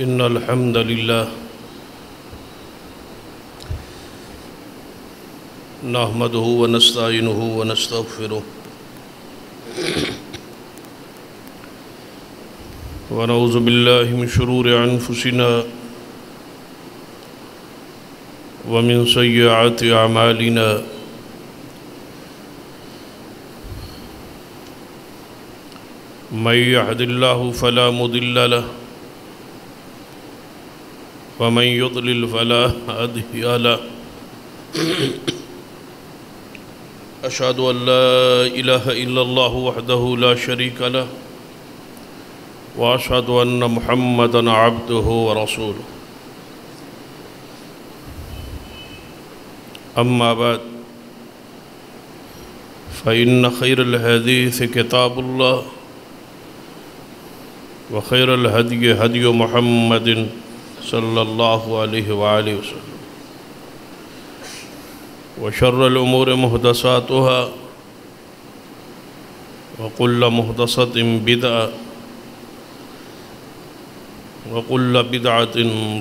إن الحمد لله نحمده ونستعينه ونستغفره ونعوذ بالله من شرور أنفسنا ومن سيئات أعمالنا من يهد الله فلا مضل له ومن يضلل فلا هادي له أشهد أن لا إله إلا الله وحده لا شريك له وأشهد أن محمدًا عبده ورسوله أما بعد فإن خير الحديث كتاب الله وخير الهدي هدي محمد صلى الله عليه وآله وسلم وشر الأمور محدثاتها وكل محدثة بدعة وكل بدعة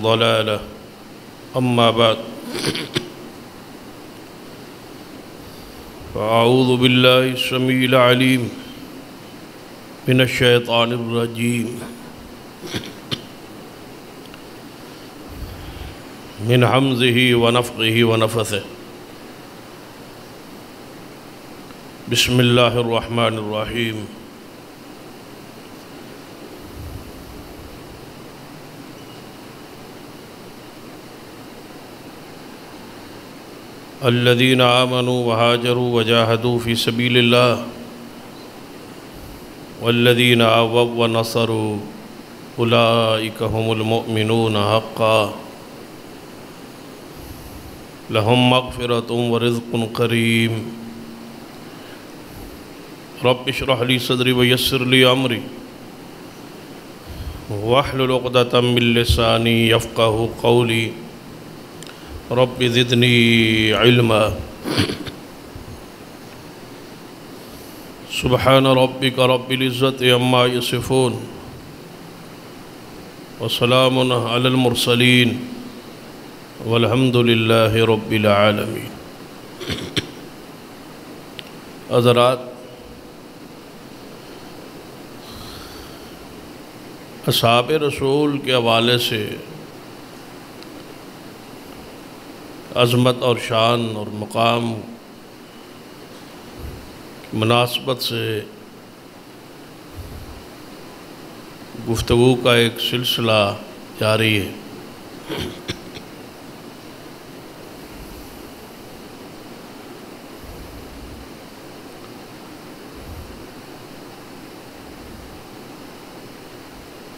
ضلالة أما بعد فأعوذ بالله السميع العليم من الشيطان الرجيم من همزه ونفخه ونفثه بسم الله الرحمن الرحيم الذين آمنوا وهاجروا وجاهدوا في سبيل الله والذين آووا ونصروا أولئك هم المؤمنون حقا لهم مغفرة ورزق كريم رب اشرح لي صدري ويسر لي أمري واحلل عقدة من لساني يفقهوا قولي رب زدني علما سبحان ربك رب العزة عما يصفون وسلام على المرسلين والحمد لله رب العالمين حضرات، اصحاب رسول کے حوالے سے عظمت اور شان اور مقام کی مناسبت سے گفتگو کا ایک سلسلہ جاری ہے۔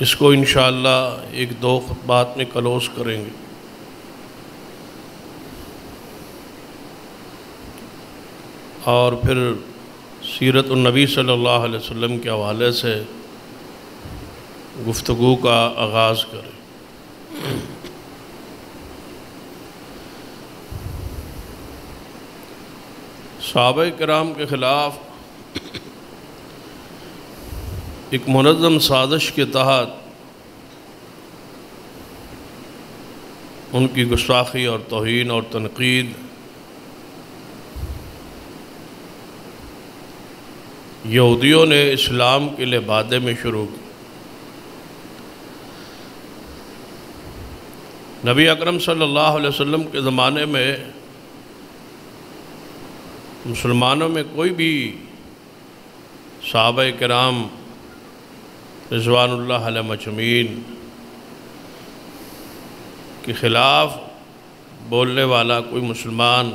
اس کو انشاءاللہ ایک دو خطبات میں کلوز کریں گے۔ اور پھر سیرت النبی صلی اللہ علیہ وسلم کے حوالے سے گفتگو کا آغاز کریں۔ صحابہ کرام کے خلاف ایک منظم سازش کے تحت ان کی گستاخی اور توہین اور تنقید یہودیوں نے اسلام کے لبادے میں شروع کی۔ نبی اکرم صلی اللہ علیہ وسلم کے زمانے میں مسلمانوں میں کوئی بھی صحابہ کرام رضوان اللہ علیہ مجمعین کے خلاف بولنے والا کوئی مسلمان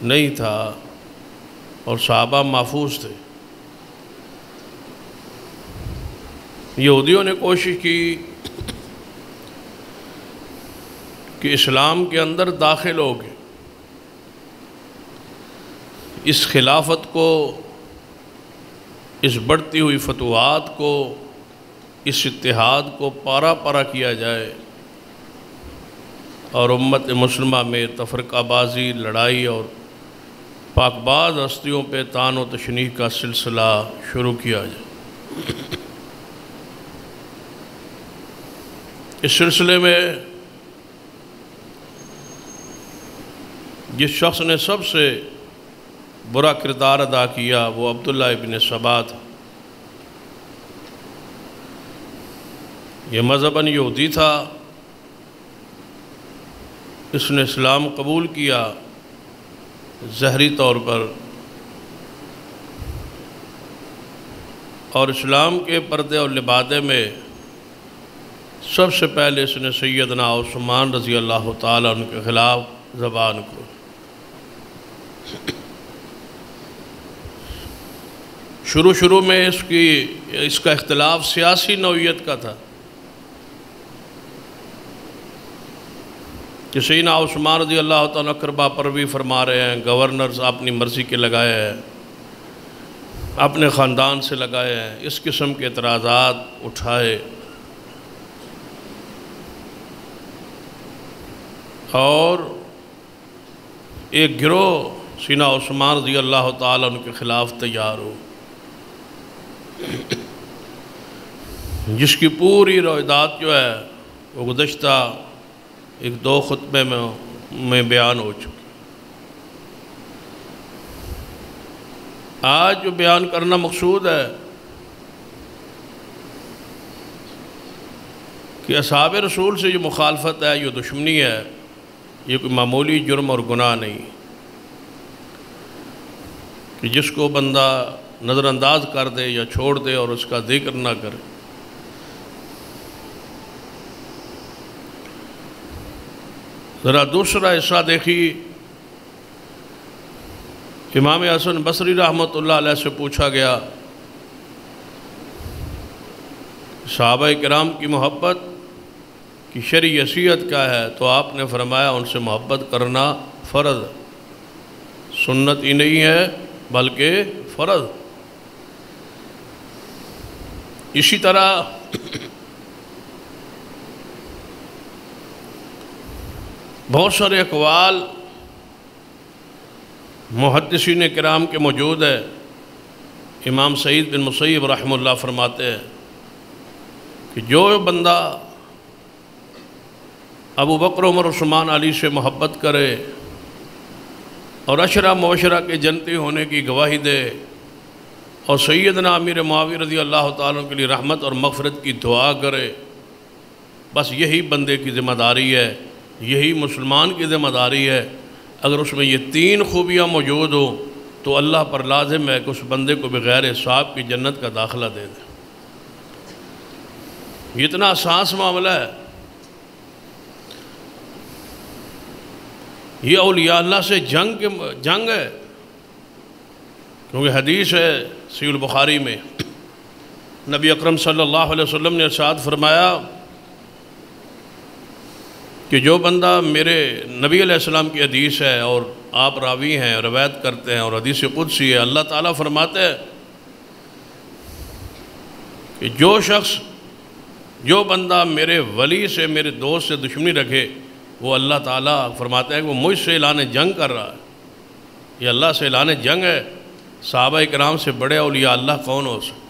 نہیں تھا، اور صحابہ محفوظ تھے۔ یہودیوں نے کوشش کی کہ اسلام کے اندر داخل ہو گئے، اس خلافت کو، اس بڑھتی ہوئی فتوحات کو، اس اتحاد کو پارا پارا کیا جائے اور امت مسلمہ میں تفرقہ بازی، لڑائی اور پاک باز ہستیوں پہ طعن و تشنیع کا سلسلہ شروع کیا جائے۔ اس سلسلے میں جس شخص نے سب سے برا کردار ادا کیا وہ عبداللہ ابن سبا تھا۔ یہ مذہباً یہودی تھا، اس نے اسلام قبول کیا ظاہری طور پر، اور اسلام کے پردے اور لبادے میں سب سے پہلے اس نے سیدنا عثمان رضی اللہ تعالیٰ عنہ کے خلاف زبان کو شروع میں اس کا اختلاف سیاسی نوعیت کا تھا کہ سیدنا عثمان رضی اللہ تعالیٰ کربا پروی فرما رہے ہیں، گورنرز اپنی مرضی کے لگائے ہیں، اپنے خاندان سے لگائے ہیں، اس قسم کے اعتراضات اٹھائے، اور ایک گروہ سیدنا عثمان رضی اللہ تعالیٰ عنہ کے خلاف تیار ہو، جس کی پوری روایات جو ہے وہ گزشتہ ایک دو خطبے میں بیان ہو چکی۔ آج جو بیان کرنا مقصود ہے کہ اصحاب رسول سے جو مخالفت ہے، یہ دشمنی ہے، یہ کوئی معمولی جرم اور گناہ نہیں کہ جس کو بندہ نظر انداز کر دے یا چھوڑ دے اور اس کا ذکر نہ کرے۔ ذرا دوسرا حصہ دیکھی، امام حسن بصری رحمۃ اللہ علیہ سے پوچھا گیا صحابہ کرام کی محبت کی شرعی حیثیت کیا ہے، تو آپ نے فرمایا ان سے محبت کرنا فرض، سنت ہی نہیں ہے بلکہ فرض۔ اسی طرح بہت سارے اقوال محدثین کرام کے موجود ہے۔ امام سعید بن مسیب رحمہ اللہ فرماتے ہیں کہ جو بندہ ابو بکر عمر عثمان علی سے محبت کرے اور عشرہ معاشرہ کے جنتی ہونے کی گواہی دے اور سیدنا امیر معاویہ رضی اللہ تعالیٰ کے لیے رحمت اور مغفرت کی دعا کرے، بس یہی بندے کی ذمہ داری ہے، یہی مسلمان کی ذمہ داری ہے۔ اگر اس میں یہ تین خوبیاں موجود ہوں تو اللہ پر لازم ہے کہ اس بندے کو بغیر حساب کی جنت کا داخلہ دے دے۔ یہ اتنا آسان معاملہ ہے۔ یہ اولیاء اللہ سے جنگ ہے، کیونکہ حدیث ہے صحیح البخاری میں نبی اکرم صلی اللہ علیہ وسلم نے ارشاد فرمایا کہ جو بندہ میرے نبی علیہ السلام کی حدیث ہے اور آپ راوی ہیں، روایت کرتے ہیں، اور حدیث قدسی ہے، اللہ تعالیٰ فرماتے ہیں کہ جو بندہ میرے ولی سے، میرے دوست سے دشمنی رکھے، وہ اللہ تعالیٰ فرماتے ہیں کہ وہ مجھ سے اعلان جنگ کر رہا ہے۔ یہ اللہ سے اعلان جنگ ہے۔ صحابہ کرام سے بڑے اولیاء اللہ کون ہو سکتے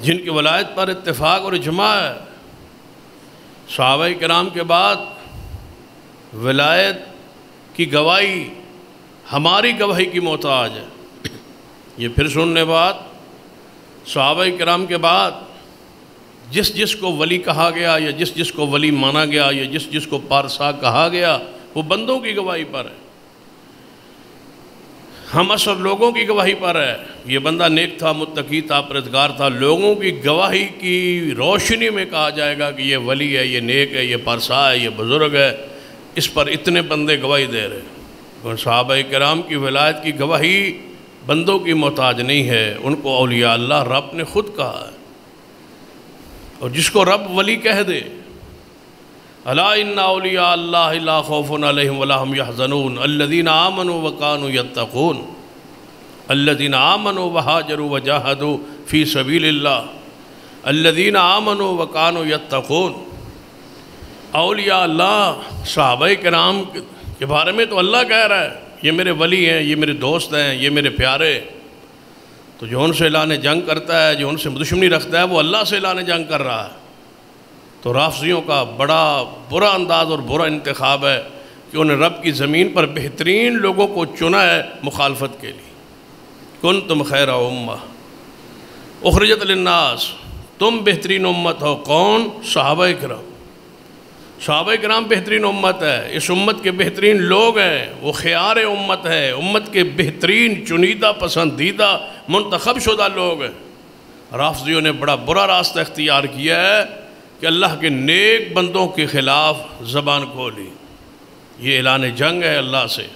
جن کی ولایت پر اتفاق اور اجماع ہے؟ صحابہ کرام کے بعد ولایت کی گواہی ہماری گواہی کی محتاج ہے۔ یہ پھر سننے بعد صحابہ کرام کے بعد جس کو ولی کہا گیا یا جس کو ولی مانا گیا یا جس کو پارسا کہا گیا، وہ بندوں کی گواہی پر ہے، ہم اصل لوگوں کی گواہی پر ہے۔ یہ بندہ نیک تھا، متقی تھا، پرہیزگار تھا، لوگوں کی گواہی کی روشنی میں کہا جائے گا کہ یہ ولی ہے، یہ نیک ہے، یہ پارسا ہے، یہ بزرگ ہے، اس پر اتنے بندے گواہی دے رہے ہیں۔ اور صحابہ کرام کی ولایت کی گواہی بندوں کی محتاج نہیں ہے، ان کو اولیاء اللہ رب نے خود کہا ہے۔ اور جس کو رب ولی کہہ دے، الا ان اولیاء اللہ لا خوف علیہم ولا هم يحزنون الذين آمنوا وكانوا يتقون الذين آمنوا وهاجروا وجاهدوا في سبيل الله الذين آمنوا وكانوا يتقون۔ اولیاء اللہ صحابہ کرام کے بارے میں تو اللہ کہہ رہا ہے یہ میرے ولی ہیں، یہ میرے دوست ہیں، یہ میرے پیارے۔ تو جو ان سے اعلان جنگ کرتا ہے، جو ان سے دشمنی رکھتا ہے، وہ اللہ سے اعلان جنگ کر رہا ہے۔ تو رافضیوں کا بڑا برا انداز اور برا انتخاب ہے کہ انہیں رب کی زمین پر بہترین لوگوں کو چنا ہے مخالفت کے لیے۔ کنتم خیر امہ اخرجت للناس، تم بہترین امت ہو۔ کون؟ صحابہ کرام۔ صحابہ کرام بہترین امت ہے، اس امت کے بہترین لوگ ہیں، وہ خیار امت ہے، امت کے بہترین چنیدہ پسندیدہ منتخب شدہ لوگ ہیں۔ رافضیوں نے بڑا برا راستہ اختیار کیا ہے کہ اللہ کے نیک بندوں کے خلاف زبان کھولی۔ یہ اعلان جنگ ہے اللہ سے،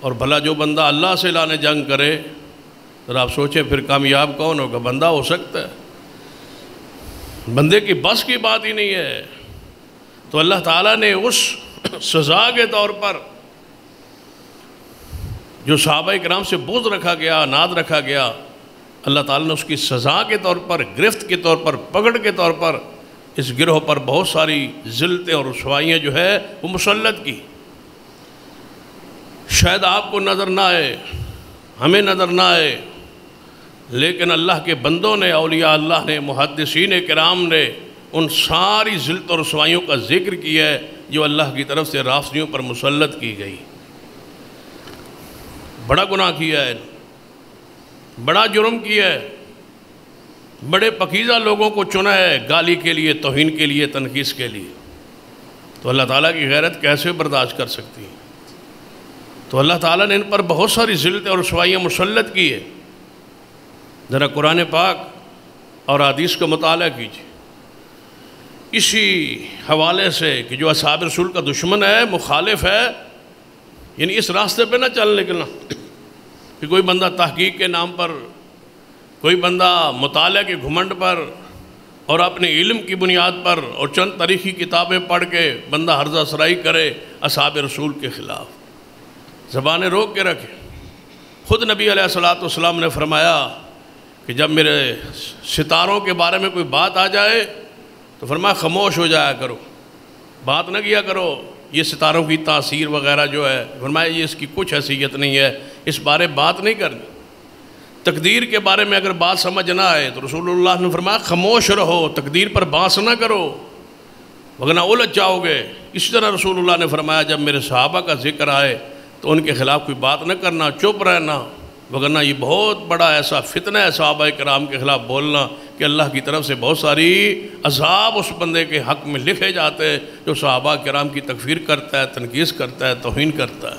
اور بھلا جو بندہ اللہ سے اعلان جنگ کرے، ذرا آپ سوچیں پھر کامیاب کون ہوگا؟ بندہ ہو سکتا ہے، بندے کی بس کی بات ہی نہیں ہے۔ تو اللہ تعالیٰ نے اس سزا کے طور پر جو صحابہ کرام سے بغض رکھا گیا، عناد رکھا گیا، اللہ تعالیٰ نے اس کی سزا کے طور پر، گرفت کے طور پر، پکڑ کے طور پر اس گروہ پر بہت ساری ذلتیں اور رسوائیاں جو ہے وہ مسلط کی۔ شاید آپ کو نظر نہ آئے، ہمیں نظر نہ آئے، لیکن اللہ کے بندوں نے، اولیاء اللہ نے، محدثین کرام نے ان ساری ذلت اور رسوائیوں کا ذکر کیا ہے جو اللہ کی طرف سے رافضیوں پر مسلط کی گئی۔ بڑا گناہ کیا ہے، بڑا جرم کیا ہے، بڑے پاکیزہ لوگوں کو چنا ہے گالی کے لیے، توہین کے لیے، تنقیص کے لیے۔ تو اللہ تعالیٰ کی غیرت کیسے برداشت کر سکتی ہے؟ تو اللہ تعالیٰ نے ان پر بہت ساری ذلتیں اور رسوائیاں مسلط کی ہے۔ ذرا قرآن پاک اور حدیث کا مطالعہ کیجیے اسی حوالے سے کہ جو اصحاب رسول کا دشمن ہے، مخالف ہے، یعنی اس راستے پہ نہ چل نکلنا کہ کوئی بندہ تحقیق کے نام پر، کوئی بندہ مطالعہ کے گھمنڈ پر اور اپنے علم کی بنیاد پر اور چند تاریخی کتابیں پڑھ کے بندہ حرزہ سرائی کرے اصحاب رسول کے خلاف، زبانیں روک کے رکھے۔ خود نبی علیہ السلام نے فرمایا کہ جب میرے ستاروں کے بارے میں کوئی بات آ جائے تو فرمایا خاموش ہو جایا کرو، بات نہ کیا کرو، یہ ستاروں کی تاثیر وغیرہ جو ہے، فرمایا یہ اس کی کچھ حیثیت نہیں ہے، اس بارے بات نہیں کرنی۔ تقدیر کے بارے میں اگر بات سمجھ نہ آئے تو رسول اللہ نے فرمایا خاموش رہو، تقدیر پر بحث نہ کرو وگرنہ الجھ جاؤ گے۔ اسی طرح رسول اللہ نے فرمایا جب میرے صحابہ کا ذکر آئے تو ان کے خلاف کوئی بات نہ کرنا، چپ رہنا، وگرنہ یہ بہت بڑا ایسا فتنہ ہے صحابہ کرام کے خلاف بولنا کہ اللہ کی طرف سے بہت ساری عذاب اس بندے کے حق میں لکھے جاتے ہیں جو صحابہ کرام کی تکفیر کرتا ہے، تنقیص کرتا ہے، توہین کرتا ہے۔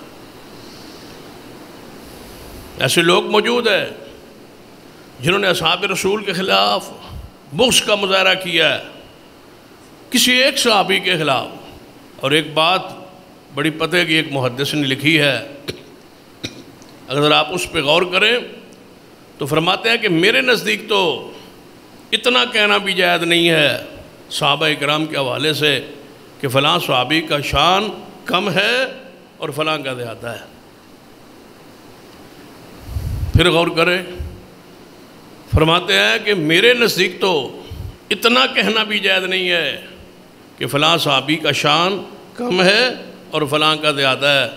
ایسے لوگ موجود ہیں جنہوں نے اصحاب رسول کے خلاف بغض کا مظاہرہ کیا ہے، کسی ایک صحابی کے خلاف۔ اور ایک بات بڑی پتہ کی ایک محدث نے لکھی ہے، اگر آپ اس پہ غور کریں تو فرماتے ہیں کہ میرے نزدیک تو اتنا کہنا بھی جائز نہیں ہے صحابہ کرام کے حوالے سے کہ فلاں صحابی کا شان کم ہے اور فلاں کا زیادہ ہے۔ پھر غور کریں، فرماتے ہیں کہ میرے نزدیک تو اتنا کہنا بھی جائز نہیں ہے کہ فلاں صحابی کا شان کم ہے اور فلاں کا زیادہ ہے،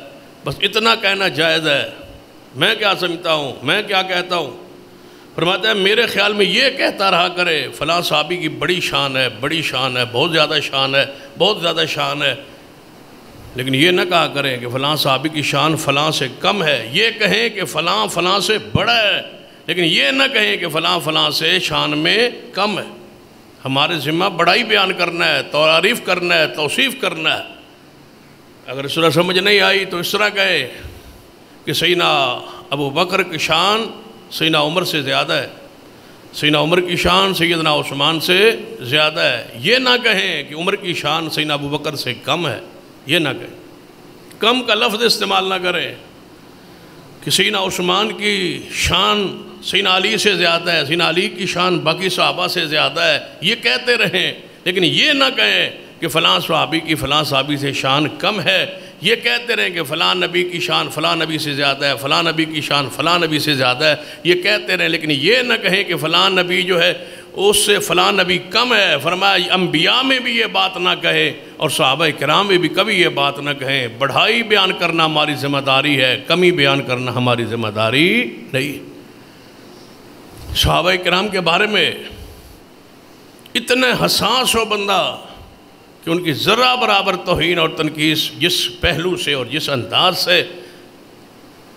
بس اتنا کہنا جائز ہے۔ میں کیا سمجھتا ہوں، میں کیا کہتا ہوں؟ فرماتا ہے میرے خیال میں یہ کہتا رہا کرے فلاں صحابی کی بڑی شان ہے، بڑی شان ہے، بہت زیادہ شان ہے، بہت زیادہ شان ہے، لیکن یہ نہ کہا کریں کہ فلاں صحابی کی شان فلاں سے کم ہے۔ یہ کہیں کہ فلاں فلاں سے بڑا ہے، لیکن یہ نہ کہیں کہ فلاں فلاں سے شان میں کم ہے۔ ہمارے ذمہ بڑائی بیان کرنا ہے، تعریف کرنا ہے، توصیف کرنا ہے۔ اگر اس طرح سمجھ نہیں آئی تو اس طرح کہے کہ سیدنا ابو بکر کی شان سیدنا عمر سے زیادہ ہے، سیدنا عمر کی شان سیدنا عثمان سے زیادہ ہے۔ یہ نہ کہیں کہ عمر کی شان سیدنا ابو بکر سے کم ہے، یہ نہ کہیں، کم کا لفظ استعمال نہ کریں کہ سیدنا عثمان کی شان سیدنا علی سے زیادہ ہے، سیدنا علی کی شان باقی صحابہ سے زیادہ ہے، یہ کہتے رہیں، لیکن یہ نہ کہیں کہ فلاں صحابی کی فلاں صحابی سے شان کم ہے۔ یہ کہتے رہیں کہ فلاں نبی کی شان فلاں نبی سے زیادہ ہے، فلاں نبی کی شان فلاں نبی سے زیادہ ہے، یہ کہتے رہیں، لیکن یہ نہ کہیں کہ فلاں نبی جو ہے اس سے فلاں نبی کم ہے۔ فرمایا انبیاء میں بھی یہ بات نہ کہے اور صحابہ کرام میں بھی کبھی یہ بات نہ کہیں۔ بڑھائی بیان کرنا ہماری ذمہ داری ہے، کمی بیان کرنا ہماری ذمہ داری نہیں۔ صحابہ کرام کے بارے میں اتنے حساس ہو بندہ کہ ان کی ذرہ برابر توہین اور تنقیص جس پہلو سے اور جس انداز سے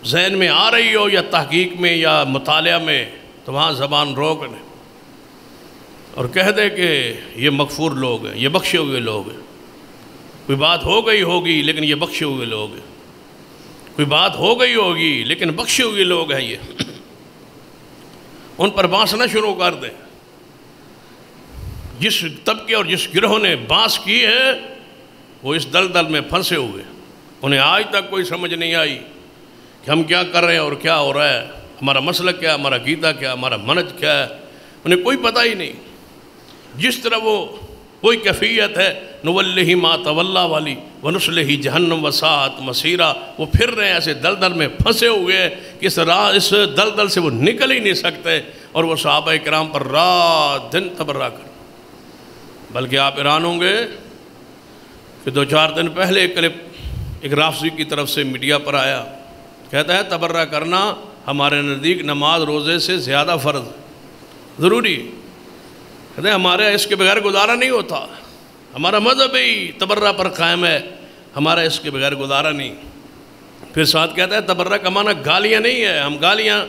ذہن میں آ رہی ہو یا تحقیق میں یا مطالعہ میں، تو وہاں زبان روک لیں اور کہہ دے کہ یہ مغفور لوگ ہیں، یہ بخشے ہوئے لوگ ہیں۔ کوئی بات ہو گئی ہوگی لیکن یہ بخشے ہوئے لوگ ہیں، کوئی بات ہو گئی ہوگی لیکن بخشے ہوئے لوگ ہیں یہ، ان پر بانسنا شروع کر دیں۔ جس طبقے اور جس گروہ نے بانس کی ہے وہ اس دلدل میں پھنسے ہوئے، انہیں آج تک کوئی سمجھ نہیں آئی کہ ہم کیا کر رہے ہیں اور کیا ہو رہا ہے، ہمارا مسلک کیا، ہمارا عقیدہ کیا، ہمارا منہج کیا ہے، انہیں کوئی پتہ ہی نہیں۔ جس طرح وہ کوئی کیفیت ہے نولہ ما تولا والی ونصلہ جہنم وساءت مصیرا، وہ پھر رہے ہیں ایسے دلدل میں پھنسے ہوئے ہیں کہ اس دلدل سے وہ نکل ہی نہیں سکتے، اور وہ صحابہ کرام پر رات دن تبرہ کر۔ بلکہ آپ حیران ہوں گے کہ 2-4 دن پہلے ایک کلپ ایک رافضی کی طرف سے میڈیا پر آیا، کہتا ہے تبرہ کرنا ہمارے نزدیک نماز روزے سے زیادہ فرض ہے، ضروری۔ کہتے ہیں ہمارے اس کے بغیر گزارا نہیں ہوتا، ہمارا مذہب ہی تبرہ پر قائم ہے، ہمارا اس کے بغیر گزارا نہیں۔ پھر ساتھ کہتا ہے تبرہ کا معنی گالیاں نہیں ہے، ہم گالیاں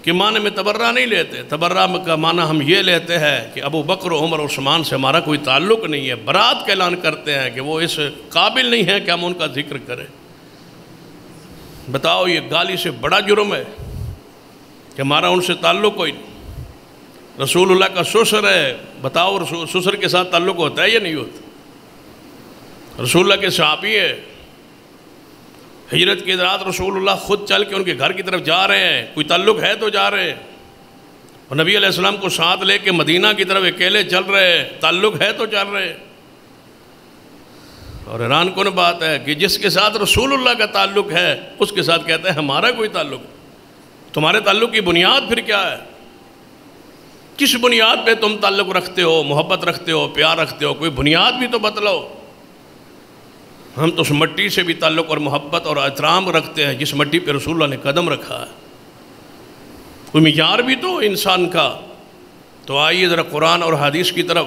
کے معنی میں تبرہ نہیں لیتے، تبرہ کا معنی ہم یہ لیتے ہیں کہ ابو بکر عمر عثمان سے ہمارا کوئی تعلق نہیں ہے، برات کا اعلان کرتے ہیں کہ وہ اس قابل نہیں ہے کہ ہم ان کا ذکر کریں۔ بتاؤ یہ گالی سے بڑا جرم ہے کہ ہمارا ان سے تعلق کوئی نہیں۔ رسول اللہ کا سسر ہے، بتاؤ سسر کے ساتھ تعلق ہوتا ہے یا نہیں ہوتا؟ رسول اللہ کے صحابی ہے، ہجرت کی رات رسول اللہ خود چل کے ان کے گھر کی طرف جا رہے ہیں، کوئی تعلق ہے تو جا رہے ہیں، اور نبی علیہ السلام کو ساتھ لے کے مدینہ کی طرف اکیلے چل رہے ہیں، تعلق ہے تو چل رہے ہیں۔ اور حیران کن بات ہے کہ جس کے ساتھ رسول اللہ کا تعلق ہے اس کے ساتھ کہتے ہیں ہمارا کوئی تعلق نہیں۔ تمہارے تعلق کی بنیاد پھر کیا ہے؟ کس بنیاد پہ تم تعلق رکھتے ہو، محبت رکھتے ہو، پیار رکھتے ہو؟ کوئی بنیاد بھی تو بتلاؤ۔ ہم تو اس مٹی سے بھی تعلق اور محبت اور احترام رکھتے ہیں جس مٹی پہ رسول اللہ نے قدم رکھا ہے، کوئی معیار بھی تو انسان کا۔ تو آئیے ذرا قرآن اور حدیث کی طرف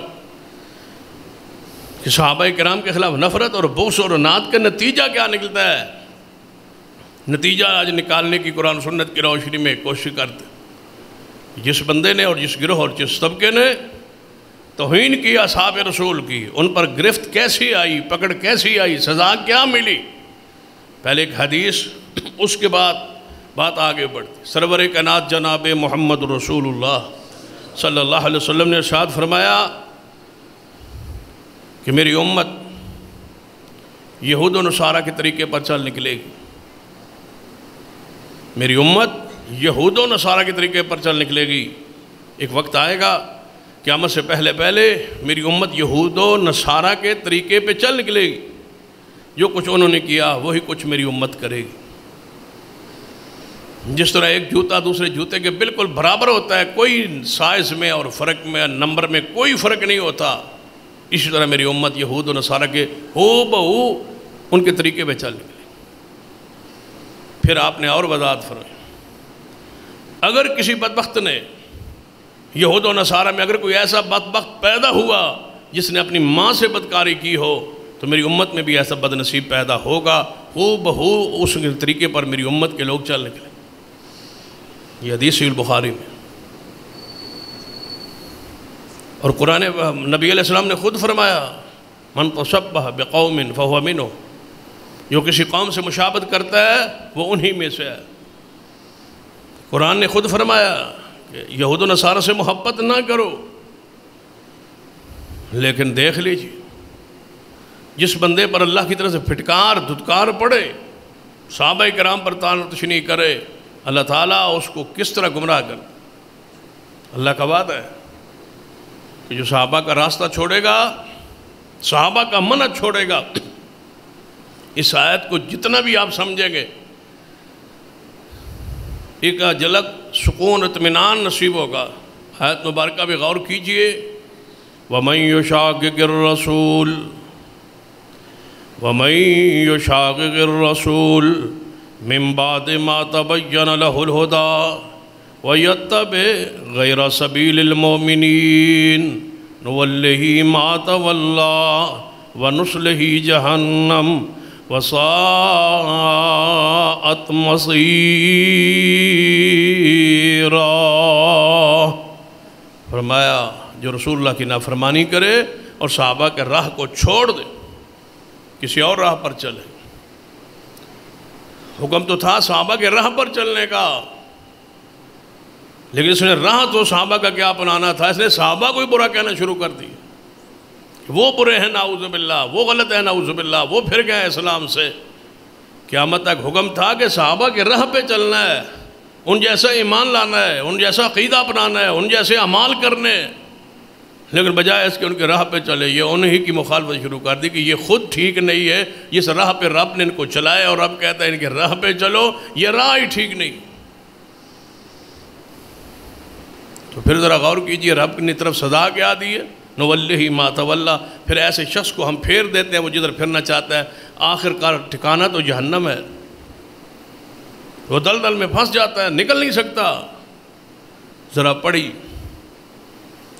کہ صحابہ کرام کے خلاف نفرت اور بغض اور عناد کا نتیجہ کیا نکلتا ہے۔ نتیجہ آج نکالنے کی قرآن سنت کی روشنی میں کوشش کرتے، جس بندے نے اور جس گروہ اور جس طبقے نے توہین کی اصحاب رسول کی، ان پر گرفت کیسی آئی، پکڑ کیسی آئی، سزا کیا ملی۔ پہلے ایک حدیث، اس کے بعد بات آگے بڑھتی۔ سرور کائنات جناب محمد رسول اللہ صلی اللہ علیہ وسلم نے ارشاد فرمایا کہ میری امت یہود و نصارہ کے طریقے پر چل نکلے گی، میری امت یہود و نصارہ کے طریقے پر چل نکلے گی۔ ایک وقت آئے گا قیامت سے پہلے میری امت یہود و نصارہ کے طریقے پہ چل نکلے گی، جو کچھ انہوں نے کیا وہی کچھ میری امت کرے گی۔ جس طرح ایک جوتا دوسرے جوتے کے بالکل برابر ہوتا ہے، کوئی سائز میں اور فرق میں نمبر میں کوئی فرق نہیں ہوتا، اسی طرح میری امت یہود و نصارہ کے ہو بہو ان کے طریقے پہ چل نکلے۔ پھر آپ نے اور وضاحت فرمائی، اگر کسی بدبخت نے یہود و نصارہ میں اگر کوئی ایسا بدبخت پیدا ہوا جس نے اپنی ماں سے بدکاری کی ہو، تو میری امت میں بھی ایسا بد نصیب پیدا ہوگا، ہو بہو اس طریقے پر میری امت کے لوگ چل نکلے۔ یہ حدیث صحیح البخاری میں، اور قرآن نبی علیہ السلام نے خود فرمایا من تشبہ بقوم فہو منہم، جو کسی قوم سے مشابہت کرتا ہے وہ انہی میں سے ہے۔ قرآن نے خود فرمایا کہ یہود و نصارہ سے محبت نہ کرو، لیکن دیکھ لیجیے جس بندے پر اللہ کی طرف سے پھٹکار دھتکار پڑے، صحابہ کرام پر طعن و تشنیع کرے، اللہ تعالیٰ اس کو کس طرح گمراہ کر۔ اللہ کا وعدہ ہے کہ جو صحابہ کا راستہ چھوڑے گا، صحابہ کا منہج چھوڑے گا، اس آیت کو جتنا بھی آپ سمجھیں گے ایک جھلک سکون اطمینان نصیب ہوگا۔ آیت مبارکہ بھی غور کیجئے، وَمَن يُشَاقِقِ الرَّسُولِ وَمَن يُشَاقِقِ الرَّسُولِ مِن بَعْدِ مَا تَبَيَّنَ لَهُ الْهُدَى وَيَتَّبِعْ غَيْرَ سَبِيلِ الْمُؤْمِنِينَ نولہ ما تولی ونصلہ جہنم وساءت مصیرا۔ فرمایا جو رسول اللہ کی نافرمانی کرے اور صحابہ کے راہ کو چھوڑ دے، کسی اور راہ پر چلے۔ حکم تو تھا صحابہ کے راہ پر چلنے کا، لیکن اس نے راہ تو صحابہ کا کیا اپنانا تھا، اس نے صحابہ کو ہی برا کہنا شروع کر دی، وہ برے ہیں نعوذ باللہ، وہ غلط ہیں نعوذ باللہ، وہ پھر گئے اسلام سے۔ قیامت تک حکم تھا کہ صحابہ کے راہ پہ چلنا ہے، ان جیسا ایمان لانا ہے، ان جیسا عقیدہ اپنانا ہے، ان جیسے اعمال کرنے، لیکن بجائے اس کے ان کے راہ پہ چلے، یہ انہی کی مخالفت شروع کر دی کہ یہ خود ٹھیک نہیں ہے، جس راہ پہ رب نے ان کو چلائے اور رب کہتا ہے ان کے راہ پہ چلو، یہ راہ ہی ٹھیک نہیں۔ تو پھر ذرا غور کیجئے رب کی طرف سزا کیا دی ہے، نولہ ما تولی، پھر ایسے شخص کو ہم پھیر دیتے ہیں وہ جدھر پھرنا چاہتا ہے، آخر کار ٹھکانہ تو جہنم ہے، وہ دلدل میں پھنس جاتا ہے، نکل نہیں سکتا۔ ذرا پڑھی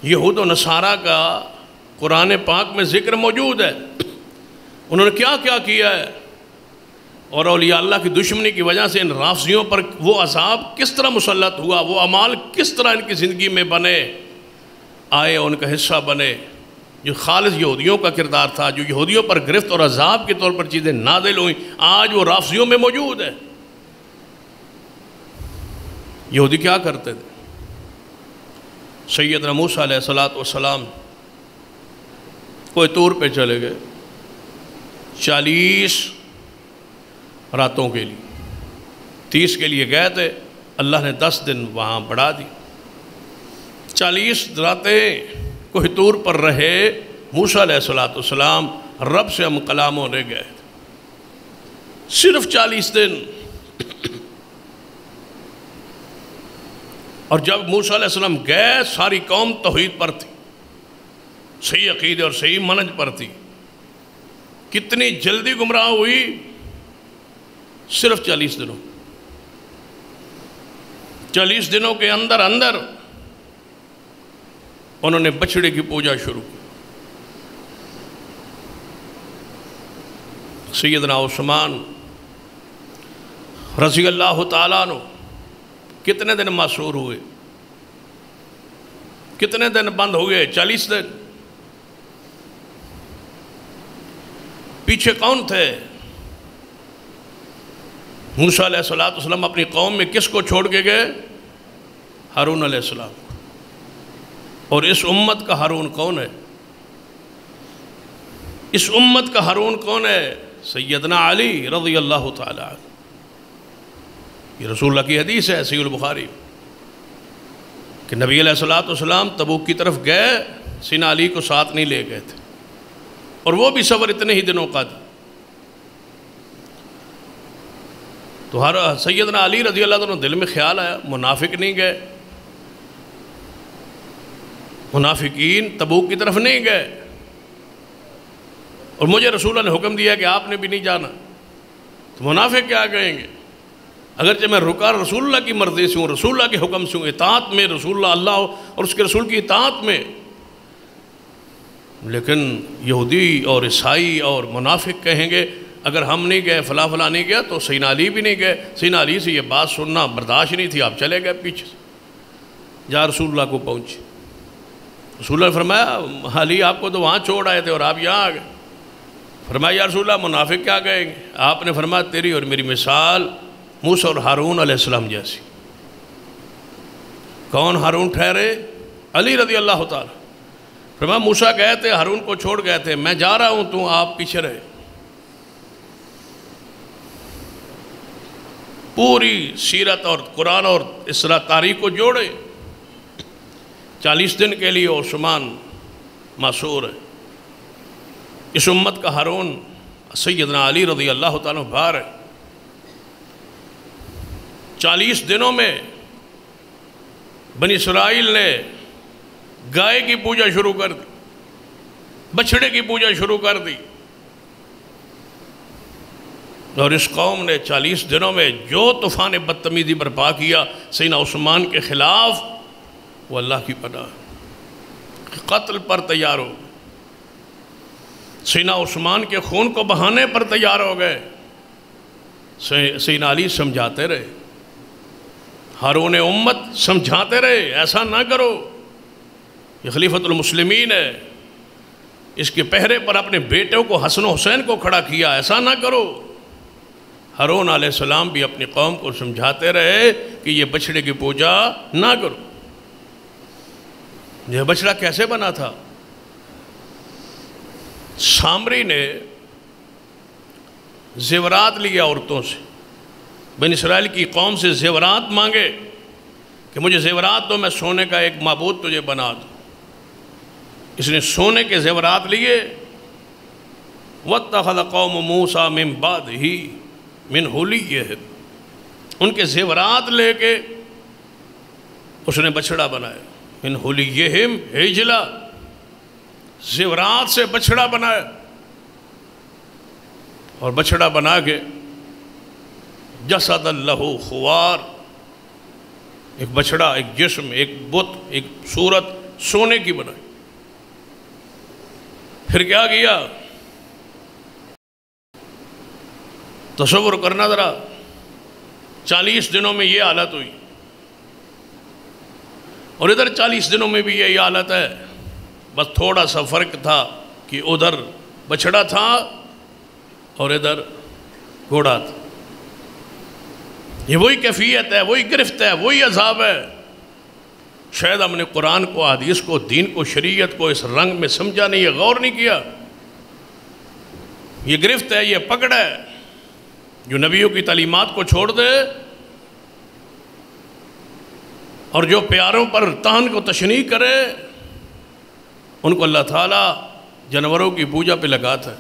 یہود و نصارہ کا قرآن پاک میں ذکر موجود ہے، انہوں نے کیا کیا کیا ہے، اور اولیاء اللہ کی دشمنی کی وجہ سے ان رافضیوں پر وہ عذاب کس طرح مسلط ہوا، وہ اعمال کس طرح ان کی زندگی میں بنے آئے، ان کا حصہ بنے، جو خالص یہودیوں کا کردار تھا، جو یہودیوں پر گرفت اور عذاب کے طور پر چیزیں نازل ہوئیں، آج وہ رافضیوں میں موجود ہے۔ یہودی کیا کرتے تھے؟ سیدنا موسیٰ علیہ السلام کوئی طور پہ چلے گئے 40 راتوں کے لیے، 30 کے لیے گئے تھے، اللہ نے 10 دن وہاں بڑھا دی، 40 راتیں کوہ طور پر رہے موسیٰ علیہ السلام، رب سے ہم کلام ہونے گئے، صرف 40 دن۔ اور جب موسیٰ علیہ السلام گئے ساری قوم توحید پر تھی، صحیح عقیدے اور صحیح منہج پر تھی، کتنی جلدی گمراہ ہوئی، صرف 40 دنوں، 40 دنوں کے اندر انہوں نے بچڑے کی پوجا شروع کی۔ سیدنا عثمان رضی اللہ تعالیٰ عنہ کتنے دن معصور ہوئے، کتنے دن بند ہوئے؟ 40 دن۔ پیچھے کون تھے؟ موسیٰ علیہ السلام اپنی قوم میں کس کو چھوڑ کے گئے؟ ہارون علیہ السلام۔ اور اس امت کا ہارون کون ہے؟ اس امت کا ہارون کون ہے؟ سیدنا علی رضی اللہ تعالیٰ عنہ۔ یہ رسول اللہ کی حدیث ہے صحیح البخاری کہ نبی علیہ السلام تبوک کی طرف گئے، سیدنا علی کو ساتھ نہیں لے گئے تھے، اور وہ بھی سفر اتنے ہی دنوں کا تھا۔ تو سیدنا علی رضی اللہ عنہ دل میں خیال آیا، منافق نہیں گئے، منافقین تبوک کی طرف نہیں گئے، اور مجھے رسول اللہ نے حکم دیا کہ آپ نے بھی نہیں جانا، تو منافق کیا کہیں گے؟ اگرچہ میں رکا رسول اللہ کی مرضی سے ہوں، رسول اللہ کے حکم سے ہوں، اطاعت میں، رسول اللہ اور اس کے رسول کی اطاعت میں، لیکن یہودی اور عیسائی اور منافق کہیں گے اگر ہم نہیں گئے، فلاں فلاں نہیں گیا، تو سیدنا علی بھی نہیں گئے، سیدنا علی سے یہ بات سننا برداشت نہیں تھی، آپ چلے گئے پیچھے سے، جہاں رسول اللہ کو پہنچے۔ رسول اللہ نے فرمایا علی آپ کو تو وہاں چھوڑ آئے تھے اور آپ یہاں آ گئے۔ فرمایا یا رسول اللہ منافق کیا کہیں گے؟ آپ نے فرمایا تیری اور میری مثال موسیٰ اور ہارون علیہ السلام جیسی۔ کون ہارون ٹھہرے؟ علی رضی اللہ تعالیٰ۔ فرمایا موسیٰ گئے تھے، ہارون کو چھوڑ گئے تھے، میں جا رہا ہوں تو آپ پیچھے رہے۔ پوری سیرت اور قرآن اور اسرا تاریخ کو جوڑے، 40 دن کے لیے عثمان معصور ہے۔ اس امت کا ہارون سیدنا علی رضی اللہ تعالیٰ بھار ہے۔ 40 دنوں میں بنی اسرائیل نے گائے کی پوجا شروع کر دی، بچھڑے کی پوجا شروع کر دی، اور اس قوم نے 40 دنوں میں جو طوفان بدتمیزی برپا کیا سیدنا عثمان کے خلاف، وہ اللہ کی پناہ۔ قتل پر تیار ہو گئے، سیدنا عثمان کے خون کو بہانے پر تیار ہو گئے۔ سیدنا علی سمجھاتے رہے، ہارون امت سمجھاتے رہے، ایسا نہ کرو، یہ خلیفۃ المسلمین ہے، اس کے پہرے پر اپنے بیٹوں کو حسن و حسین کو کھڑا کیا، ایسا نہ کرو۔ ہارون علیہ السلام بھی اپنی قوم کو سمجھاتے رہے کہ یہ بچڑے کی پوجا نہ کرو۔ یہ بچڑا کیسے بنا تھا؟ سامری نے زیورات لیا عورتوں سے، بنی اسرائیل کی قوم سے زیورات مانگے کہ مجھے زیورات دو، میں سونے کا ایک معبود تجھے بنا دوں۔ اس نے سونے کے زیورات لیے، وَاتَّخَذَ قَوْمُ مُوسَىٰ مِن بَعْدِهِ مِنْ حُلِيِّهِمْ، ان کے زیورات لے کے اس نے بچڑا بنایا۔ مِنْ حُلِيِّهِمْ عِجْلًا، زیورات سے بچڑا بنایا، اور بچڑا بنا کے جسد لہ خوار، ایک بچڑا، ایک جسم، ایک بت، ایک صورت سونے کی بنائی۔ پھر کیا کیا؟ تصور کرنا ذرا، 40 دنوں میں یہ حالت ہوئی، اور ادھر 40 دنوں میں بھی یہی حالت ہے، بس تھوڑا سا فرق تھا کہ ادھر بچڑا تھا اور ادھر گھوڑا تھا۔ یہ وہی کیفیت ہے، وہی گرفت ہے، وہی عذاب ہے۔ شاید ہم نے قرآن کو، حدیث کو، دین کو، شریعت کو اس رنگ میں سمجھا نہیں ہے، غور نہیں کیا۔ یہ گرفت ہے، یہ پکڑ ہے، جو نبیوں کی تعلیمات کو چھوڑ دے اور جو پیاروں پر تان کو تشنیع کرے، ان کو اللہ تعالیٰ جانوروں کی پوجا پہ لگاتا ہے۔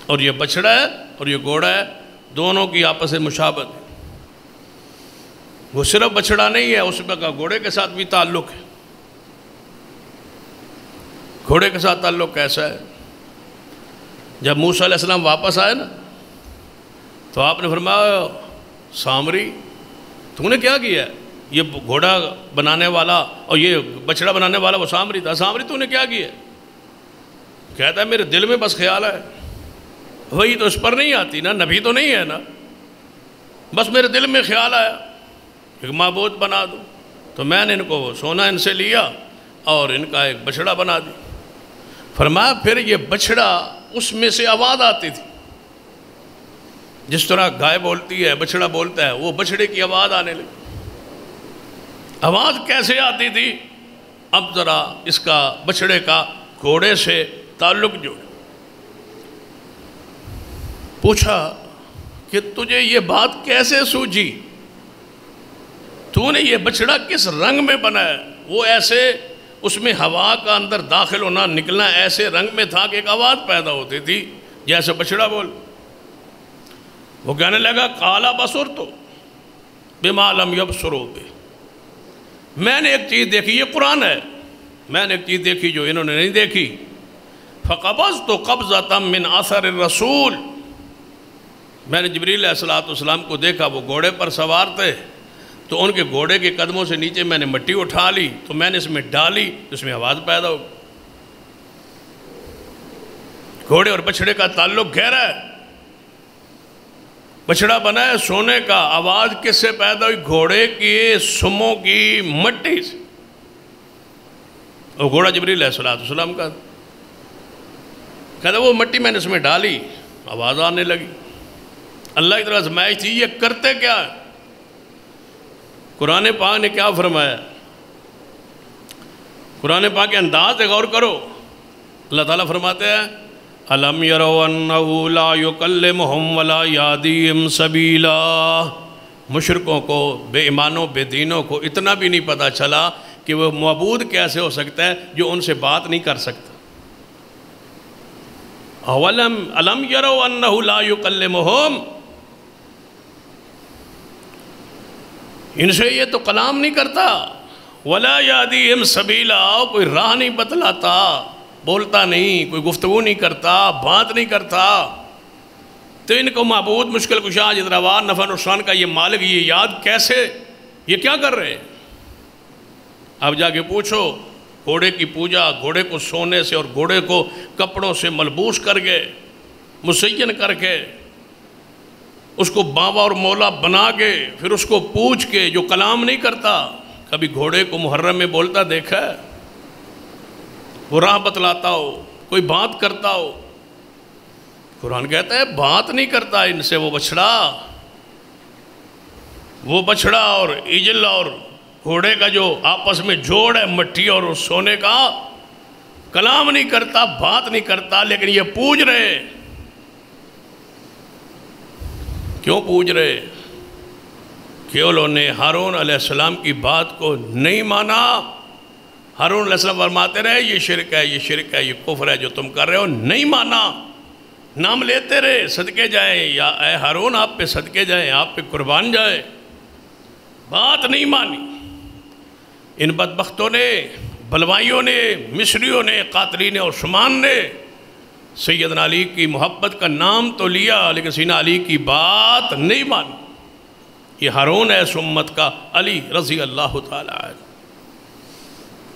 اور یہ بچڑا ہے اور یہ گھوڑا ہے، دونوں کی آپس میں مشابہت ہے۔ وہ صرف بچڑا نہیں ہے، اس میں کا گھوڑے کے ساتھ بھی تعلق ہے۔ گھوڑے کے ساتھ تعلق کیسا ہے؟ جب موسیٰ علیہ السلام واپس آئے نا، تو آپ نے فرمایا، سامری تو نے کیا کیا ہے؟ یہ گھوڑا بنانے والا اور یہ بچڑا بنانے والا وہ سامری تھا۔ سامری تو نے کیا کیا ہے؟ کہتا ہے میرے دل میں بس خیال ہے، وہی تو اس پر نہیں آتی نا، نبی تو نہیں ہے نا، بس میرے دل میں خیال آیا ایک معبود بنا دوں، تو میں نے ان کو سونا ان سے لیا اور ان کا ایک بچڑا بنا دی۔ فرمایا پھر یہ بچڑا، اس میں سے آواز آتی تھی، جس طرح گائے بولتی ہے، بچڑا بولتا ہے، وہ بچڑے کی آواز آنے لگی۔ آواز کیسے آتی تھی؟ اب ذرا اس کا بچڑے کا گھوڑے سے تعلق جوڑ۔ پوچھا کہ تجھے یہ بات کیسے سوجھی؟ تو نے یہ بچڑا کس رنگ میں بنایا؟ وہ ایسے، اس میں ہوا کا اندر داخل ہونا نکلنا ایسے رنگ میں تھا کہ ایک آواز پیدا ہوتی تھی جیسے بچڑا بول۔ وہ کہنے لگا، قَالَ بَصُرْتُ بِمَا لَمْ يَبْصُرُوا بِهِ، میں نے ایک چیز دیکھی، یہ قرآن ہے، میں نے ایک چیز دیکھی جو انہوں نے نہیں دیکھی۔ فَقَبَضْتُ قَبْضَةً مِّنْ أَثَرِ الرَّسُولِ، میں نے جبریل علیہ السلام کو دیکھا، وہ گھوڑے پر سوار تھے، تو ان کے گھوڑے کے قدموں سے نیچے میں نے مٹی اٹھا لی، تو میں نے اس میں ڈالی، اس میں آواز پیدا ہو۔ گھوڑے اور بچڑے کا تعلق گہرا ہے۔ بچڑا بنا ہے سونے کا، آواز کس سے پیدا ہوئی؟ گھوڑے کی سموں کی مٹی سے۔ اور گھوڑا جبریل علیہ السلام کا، کہتا وہ مٹی میں نے اس میں ڈالی، آواز آنے لگی۔ اللہ کی طرح آزمائش تھی، یہ کرتے کیا ہے؟ قرآن پاک نے کیا فرمایا؟ قرآن پاک کے انداز سے غور کرو۔ اللہ تعالیٰ فرماتے ہیں، أَلَمْ يَرَوْا أَنَّهُ لَا يُكَلِّمُهُمْ وَلَا يَهْدِيهِمْ سَبِيلًا، مشرکوں کو، بے ایمانوں، بے دینوں کو اتنا بھی نہیں پتا چلا کہ وہ معبود کیسے ہو سکتا ہے جو ان سے بات نہیں کر سکتا۔ أَلَمْ يَرَوْا أَنَّهُ لَا يُكَلِّمُهُمْ، ان سے یہ تو کلام نہیں کرتا، وَلَا يَهْدِيهِمْ سَبِيلًا، کوئی راہ نہیں بتلاتا، بولتا نہیں، کوئی گفتگو نہیں کرتا، بات نہیں کرتا، تو ان کو معبود، مشکل کشا، جدروار، نفع نقصان کا یہ مالک، یہ یاد کیسے، یہ کیا کر رہے ہیں؟ اب جا کے پوچھو گھوڑے کی پوجا، گھوڑے کو سونے سے اور گھوڑے کو کپڑوں سے ملبوس کر کے، مزین کر کے، اس کو بابا اور مولا بنا کے، پھر اس کو پوچھ کے، جو کلام نہیں کرتا، کبھی گھوڑے کو محرم میں بولتا دیکھا ہے؟ وہ راہ بتلاتا ہو، کوئی بات کرتا ہو؟ قرآن کہتا ہے بات نہیں کرتا ان سے وہ بچڑا اور ایجل اور گھوڑے کا جو آپس میں جوڑ ہے مٹی اور سونے کا، کلام نہیں کرتا، بات نہیں کرتا، لیکن یہ پوج رہے۔ کیوں پوج رہے؟ کہ انہوں نے ہارون علیہ السلام کی بات کو نہیں مانا۔ ہارون علیہ السلام فرماتے رہے یہ شرک ہے، یہ شرک ہے، یہ کفر ہے جو تم کر رہے ہو، نہیں مانا، نام لیتے رہے، صدقے جائیں، یا اے ہارون آپ پہ صدقے جائیں، آپ پہ قربان جائیں، بات نہیں مانی۔ ان بدبختوں نے، بلوائیوں نے، مصریوں نے، قاتلین عثمان نے سیدنا علی کی محبت کا نام تو لیا لیکن سیدنا علی کی بات نہیں مانی۔ یہ ہارون ہے اس امت کا، علی رضی اللہ تعالیٰ عنہ،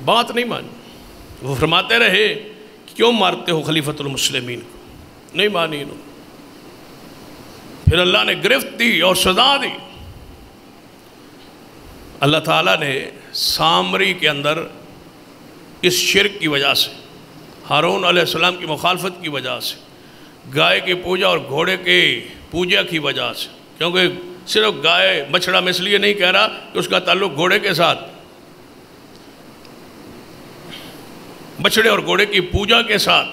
بات نہیں مانی۔ وہ فرماتے رہے کیوں مارتے ہو خلیفۃ المسلمین کو؟ نہیں مانی انہوں۔ پھر اللہ نے گرفت دی اور سزا دی۔ اللہ تعالیٰ نے سامری کے اندر اس شرک کی وجہ سے، ہارون علیہ السلام کی مخالفت کی وجہ سے، گائے کی پوجا اور گھوڑے کی پوجا کی وجہ سے، کیونکہ صرف گائے بچڑا میں اس لیے نہیں کہہ رہا کہ اس کا تعلق گھوڑے کے ساتھ، بچڑے اور گھوڑے کی پوجا کے ساتھ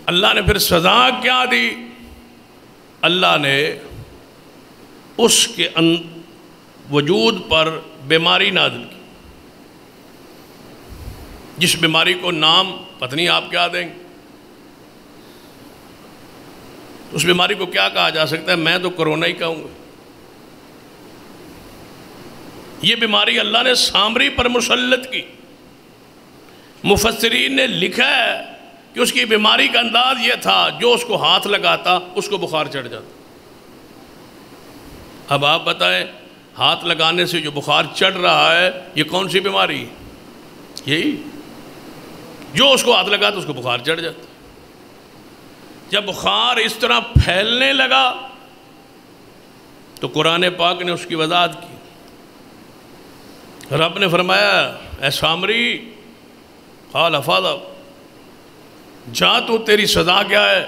اللہ نے پھر سزا کیا دی؟ اللہ نے اس کے وجود پر بیماری نازل کی، جس بیماری کو نام پتہ نہیں آپ کیا دیں گے، اس بیماری کو کیا کہا جا سکتا ہے؟ میں تو کرونا ہی کہوں گا۔ یہ بیماری اللہ نے سامری پر مسلط کی۔ مفسرین نے لکھا ہے کہ اس کی بیماری کا انداز یہ تھا جو اس کو ہاتھ لگاتا اس کو بخار چڑھ جاتا۔ اب آپ بتائیں ہاتھ لگانے سے جو بخار چڑھ رہا ہے یہ کون سی بیماری؟ یہی جو اس کو ہاتھ لگاتا اس کو بخار چڑھ جاتا۔ جب بخار اس طرح پھیلنے لگا تو قرآن پاک نے اس کی وضاحت کی۔ رب نے فرمایا اے سامری قال فاضب، جا تو تیری سزا کیا ہے؟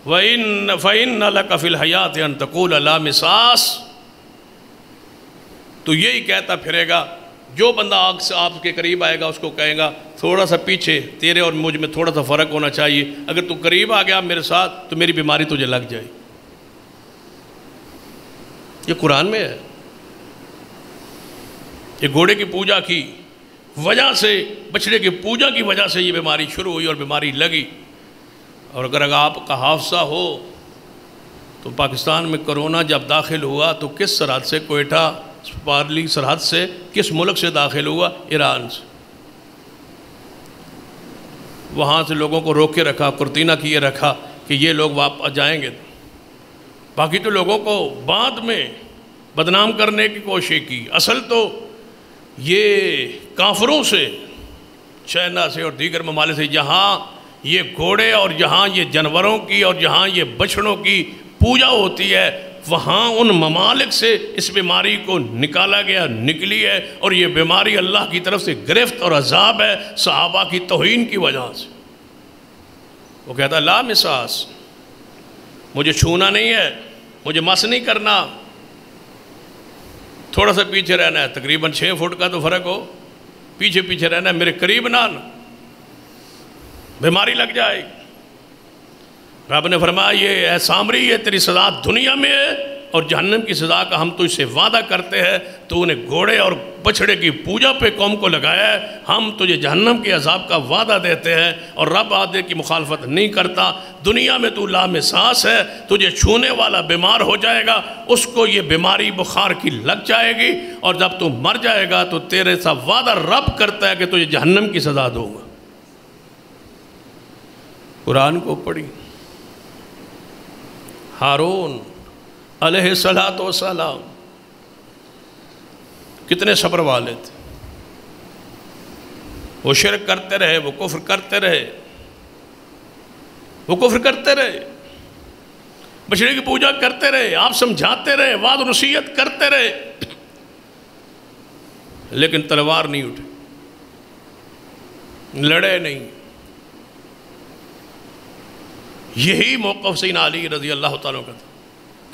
فَإِنَّ لَكَ فِي الْحَيَاةِ أَن تَقُولَ لَا مِسَاسَ، تو یہی کہتا پھرے گا، جو بندہ آپ کے قریب آئے گا اس کو کہے گا تھوڑا سا پیچھے، تیرے اور مجھ میں تھوڑا سا فرق ہونا چاہیے، اگر تو قریب آ گیا میرے ساتھ تو میری بیماری تجھے لگ جائے۔ یہ قرآن میں ہے۔ یہ گھوڑے کی پوجا کی وجہ سے، بچڑے کی پوجا کی وجہ سے یہ بیماری شروع ہوئی اور بیماری لگی۔ اور اگر آپ کا حافظہ ہو تو پاکستان میں کرونا جب داخل ہوا تو کس سرحد سے، کوئٹہ پارلی سرحد سے، کس ملک سے داخل ہوا؟ ایران سے۔ وہاں سے لوگوں کو روک کے رکھا، قرنطینہ کیے رکھا کہ یہ لوگ واپس جائیں گے۔ باقی تو لوگوں کو بعد میں بدنام کرنے کی کوشش کی۔ اصل تو یہ کافروں سے، چائنا سے اور دیگر ممالک سے، جہاں یہ گھوڑے اور جہاں یہ جانوروں کی اور جہاں یہ بچڑوں کی پوجا ہوتی ہے، وہاں ان ممالک سے اس بیماری کو نکالا گیا، نکلی ہے، اور یہ بیماری اللہ کی طرف سے گرفت اور عذاب ہے صحابہ کی توہین کی وجہ سے۔ وہ کہتا لا مساس، مجھے چھونا نہیں ہے، مجھے مس نہیں کرنا، تھوڑا سا پیچھے رہنا ہے، تقریباً 6 فٹ کا تو فرق ہو، پیچھے پیچھے رہنا ہے، میرے قریب نہ آنا، بیماری لگ جائے گی۔ رب نے فرمایا یہ اے سامری، یہ تیری سزا دنیا میں ہے اور جہنم کی سزا کا ہم تو اس سے وعدہ کرتے ہیں۔ تو انہیں گھوڑے اور بچڑے کی پوجا پہ قوم کو لگایا ہے، ہم تجھے جہنم کے عذاب کا وعدہ دیتے ہیں، اور رب وعدے کی مخالفت نہیں کرتا۔ دنیا میں تو لامساس ہے، تجھے چھونے والا بیمار ہو جائے گا، اس کو یہ بیماری بخار کی لگ جائے گی، اور جب تو مر جائے گا تو تیرے ساتھ وعدہ رب کرتا ہے کہ تجھے جہنم کی سزا دوں گا۔ قرآن کو پڑھی، ہارون علیہ السلام کتنے صبر والے تھے، وہ شرک کرتے رہے، وہ کفر کرتے رہے، وہ کفر کرتے رہے، بچڑے کی پوجا کرتے رہے، آپ سمجھاتے رہے، وعظ و نصیحت کرتے رہے، لیکن تلوار نہیں اٹھی، لڑے نہیں۔ یہی موقف سیدنا علی رضی اللہ تعالیٰ کا تھا۔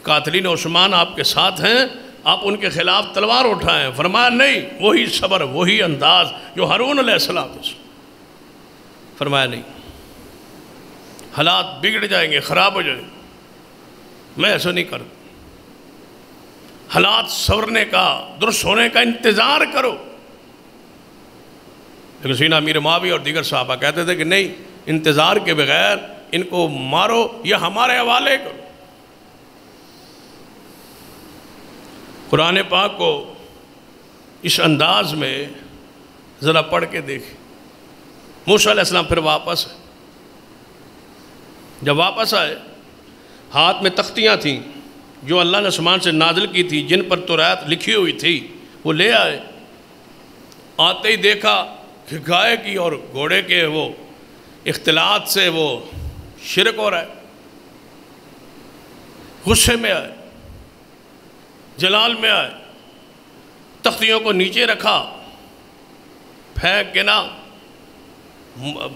قاتلین عثمان آپ کے ساتھ ہیں، آپ ان کے خلاف تلوار اٹھائیں، فرمایا نہیں، وہی صبر، وہی انداز جو ہارون علیہ السلام تھا، فرمایا نہیں، حالات بگڑ جائیں گے، خراب ہو جائیں گے، میں ایسا نہیں کروں، حالات سورنے کا، درست ہونے کا انتظار کرو۔ لیکن سیدنا امیر معاویہ اور دیگر صحابہ کہتے تھے کہ نہیں، انتظار کے بغیر ان کو مارو یا ہمارے حوالے کرو۔ قرآن پاک کو اس انداز میں ذرا پڑھ کے دیکھیں۔ موسیٰ علیہ السلام پھر واپس آئے، جب واپس آئے ہاتھ میں تختیاں تھیں جو اللہ نے آسمان سے نازل کی تھی، جن پر توریت لکھی ہوئی تھی، وہ لے آئے۔ آتے ہی دیکھا کہ گائے کی اور گھوڑے کے وہ اختلاط سے وہ شرک ہو رہا ہے، غصے میں آئے، جلال میں آئے، تختیوں کو نیچے رکھا، پھینک کے نہ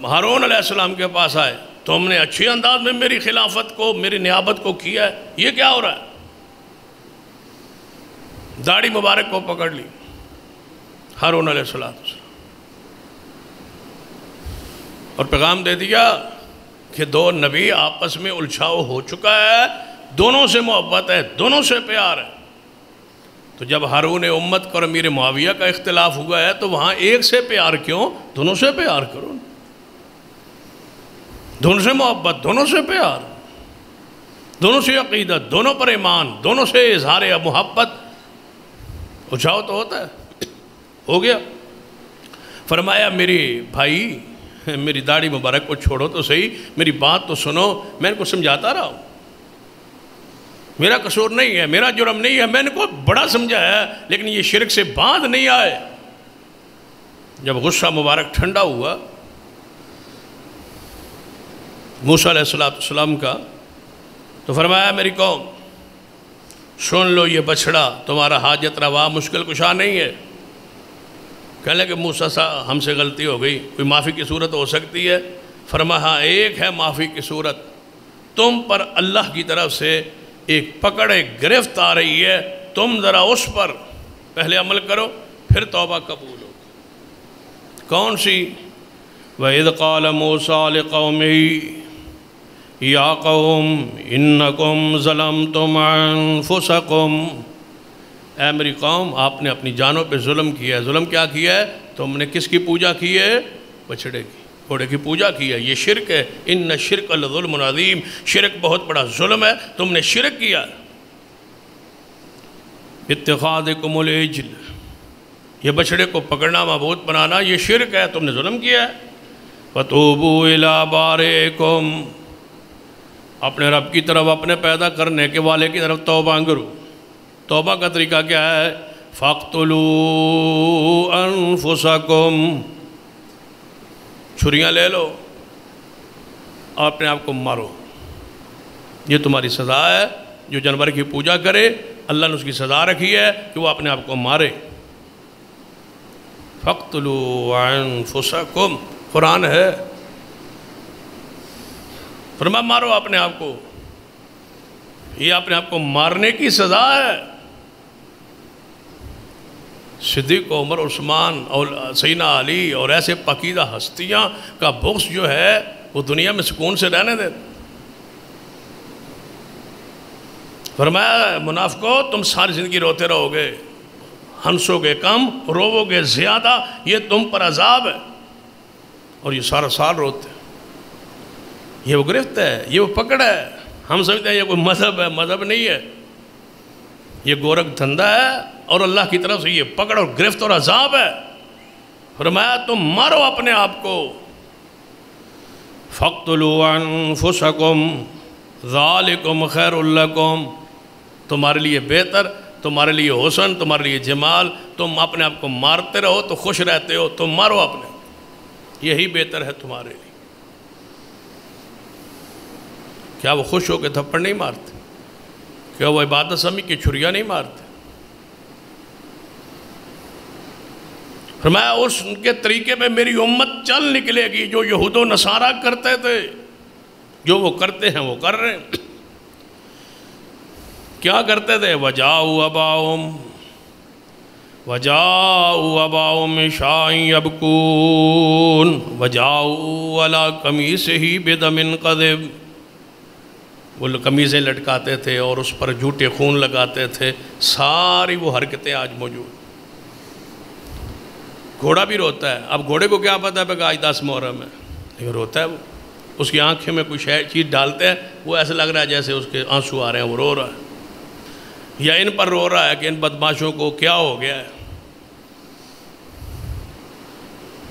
ہارون علیہ السلام کے پاس آئے، تم نے اچھی انداز میں میری خلافت کو، میری نیابت کو کیا ہے، یہ کیا ہو رہا ہے؟ داڑھی مبارک کو پکڑ لی ہارون علیہ السلام اور پیغام دے دیا کہ دو نبی آپس میں الجھاؤ ہو چکا ہے، دونوں سے محبت ہے، دونوں سے پیار ہے۔ تو جب ہارون امت اور امیر معاویہ کا اختلاف ہوا ہے تو وہاں ایک سے پیار کیوں؟ دونوں سے پیار کرو، دونوں سے محبت، دونوں سے پیار، دونوں سے عقیدت، دونوں پر ایمان، دونوں سے اظہار محبت۔ الجھاؤ تو ہوتا ہے، ہو گیا۔ فرمایا میری بھائی، میری داڑھی مبارک کو چھوڑو تو صحیح، میری بات تو سنو، میں ان کو سمجھاتا رہا ہوں، میرا قصور نہیں ہے، میرا جرم نہیں ہے، میں ان کو بڑا سمجھایا ہے، لیکن یہ شرک سے باندھ نہیں آئے۔ جب غصہ مبارک ٹھنڈا ہوا موسیٰ علیہ السلام کا، تو فرمایا میری قوم سن لو، یہ بچڑا تمہارا حاجت روا مشکل کشا نہیں ہے۔ کہنے لگے موسیٰ صاحب ہم سے غلطی ہو گئی، کوئی معافی کی صورت ہو سکتی ہے؟ فرمایا ہاں ایک ہے معافی کی صورت، تم پر اللہ کی طرف سے ایک پکڑ، ایک گرفت آ رہی ہے، تم ذرا اس پر پہلے عمل کرو، پھر توبہ قبول ہو۔ کون سی؟ وَإِذْ قَالَ مُوسَىٰ لِقَوْمِهِ یا قوم انکم ظلمتم انفسکم، اے میری قوم آپ نے اپنی جانوں پہ ظلم کیا ہے۔ ظلم کیا کیا ہے؟ تم نے کس کی پوجا کی ہے؟ بچڑے کی، گھوڑے کی پوجا کی ہے، یہ شرک ہے۔ ان الشرک لظلم عظیم، شرک بہت بڑا ظلم ہے، تم نے شرک کیا۔ اتخاذکم العجل، یہ بچڑے کو پکڑنا معبود بنانا یہ شرک ہے، تم نے ظلم کیا ہے۔ وَتُوبُوا إِلَىٰ بَارِئِكُمْ، اپنے رب کی طرف، اپنے پیدا کرنے کے والے کی طرف توبہ کرو۔ توبہ کا طریقہ کیا ہے؟ فَاقْتُلُوا أَنفُسَكُمْ، چھریاں لے لو، اپنے آپ کو مارو، یہ تمہاری سزا ہے۔ جو جانور کی پوجا کرے اللہ نے اس کی سزا رکھی ہے کہ وہ اپنے آپ کو مارے۔ فَاقْتُلُوا أَنفُسَكُمْ، قرآن ہے، فرمایا مارو اپنے آپ کو، یہ اپنے آپ کو مارنے کی سزا ہے۔ صدیق عمر عثمان اور سیدنا علی اور ایسے پاکیزہ ہستیاں کا بغض جو ہے وہ دنیا میں سکون سے رہنے دے۔ فرمایا منافقو تم ساری زندگی روتے رہو گے، ہنسو گے کم، روو گے زیادہ، یہ تم پر عذاب ہے۔ اور یہ سارا سال روتے، یہ وہ گرفت ہے، یہ وہ پکڑ ہے۔ ہم سمجھتے ہیں یہ کوئی مذہب ہے، مذہب نہیں ہے، یہ گورکھ دھندا ہے اور اللہ کی طرف سے یہ پکڑ اور گرفت اور عذاب ہے۔ فرمایا تم مارو اپنے آپ کو۔ فَاقْتُلُوا أَنفُسَكُمْ ذَلِكُمْ خَيْرٌ لَكُمْ، تمہارے لیے بہتر، تمہارے لیے حسن، تمہارے لیے جمال، تم اپنے آپ کو مارتے رہو تو خوش رہتے ہو، تم مارو اپنے۔ یہی بہتر ہے تمہارے لیے۔ کیا وہ خوش ہو کے تھپڑ نہیں مارتے؟ کیا وہ عبادت سمجھ کے چھریاں نہیں مارتے؟ فرمایا اس کے طریقے پہ میری امت چل نکلے گی، جو یہود و نصارہ کرتے تھے، جو وہ کرتے ہیں وہ کر رہے ہیں۔ کیا کرتے تھے؟ وَجَاءُوا أَبَاهُمْ عِشَاءً يَبْكُونَ وَجَاءُوا عَلَىٰ قَمِيصِهِ بِدَمٍ قَذِبٍ، وہ قمیضیں لٹکاتے تھے اور اس پر جھوٹے خون لگاتے تھے۔ ساری وہ حرکتیں آج موجود۔ گھوڑا بھی روتا ہے۔ اب گھوڑے کو کیا پتہ ہے کہ آج 10 محرم ہے، لیکن روتا ہے وہ۔ اس کی آنکھیں میں کوئی چیز ڈالتے ہیں، وہ ایسا لگ رہا ہے جیسے اس کے آنسو آ رہے ہیں، وہ رو رہا ہے۔ یا ان پر رو رہا ہے کہ ان بدماشوں کو کیا ہو گیا ہے،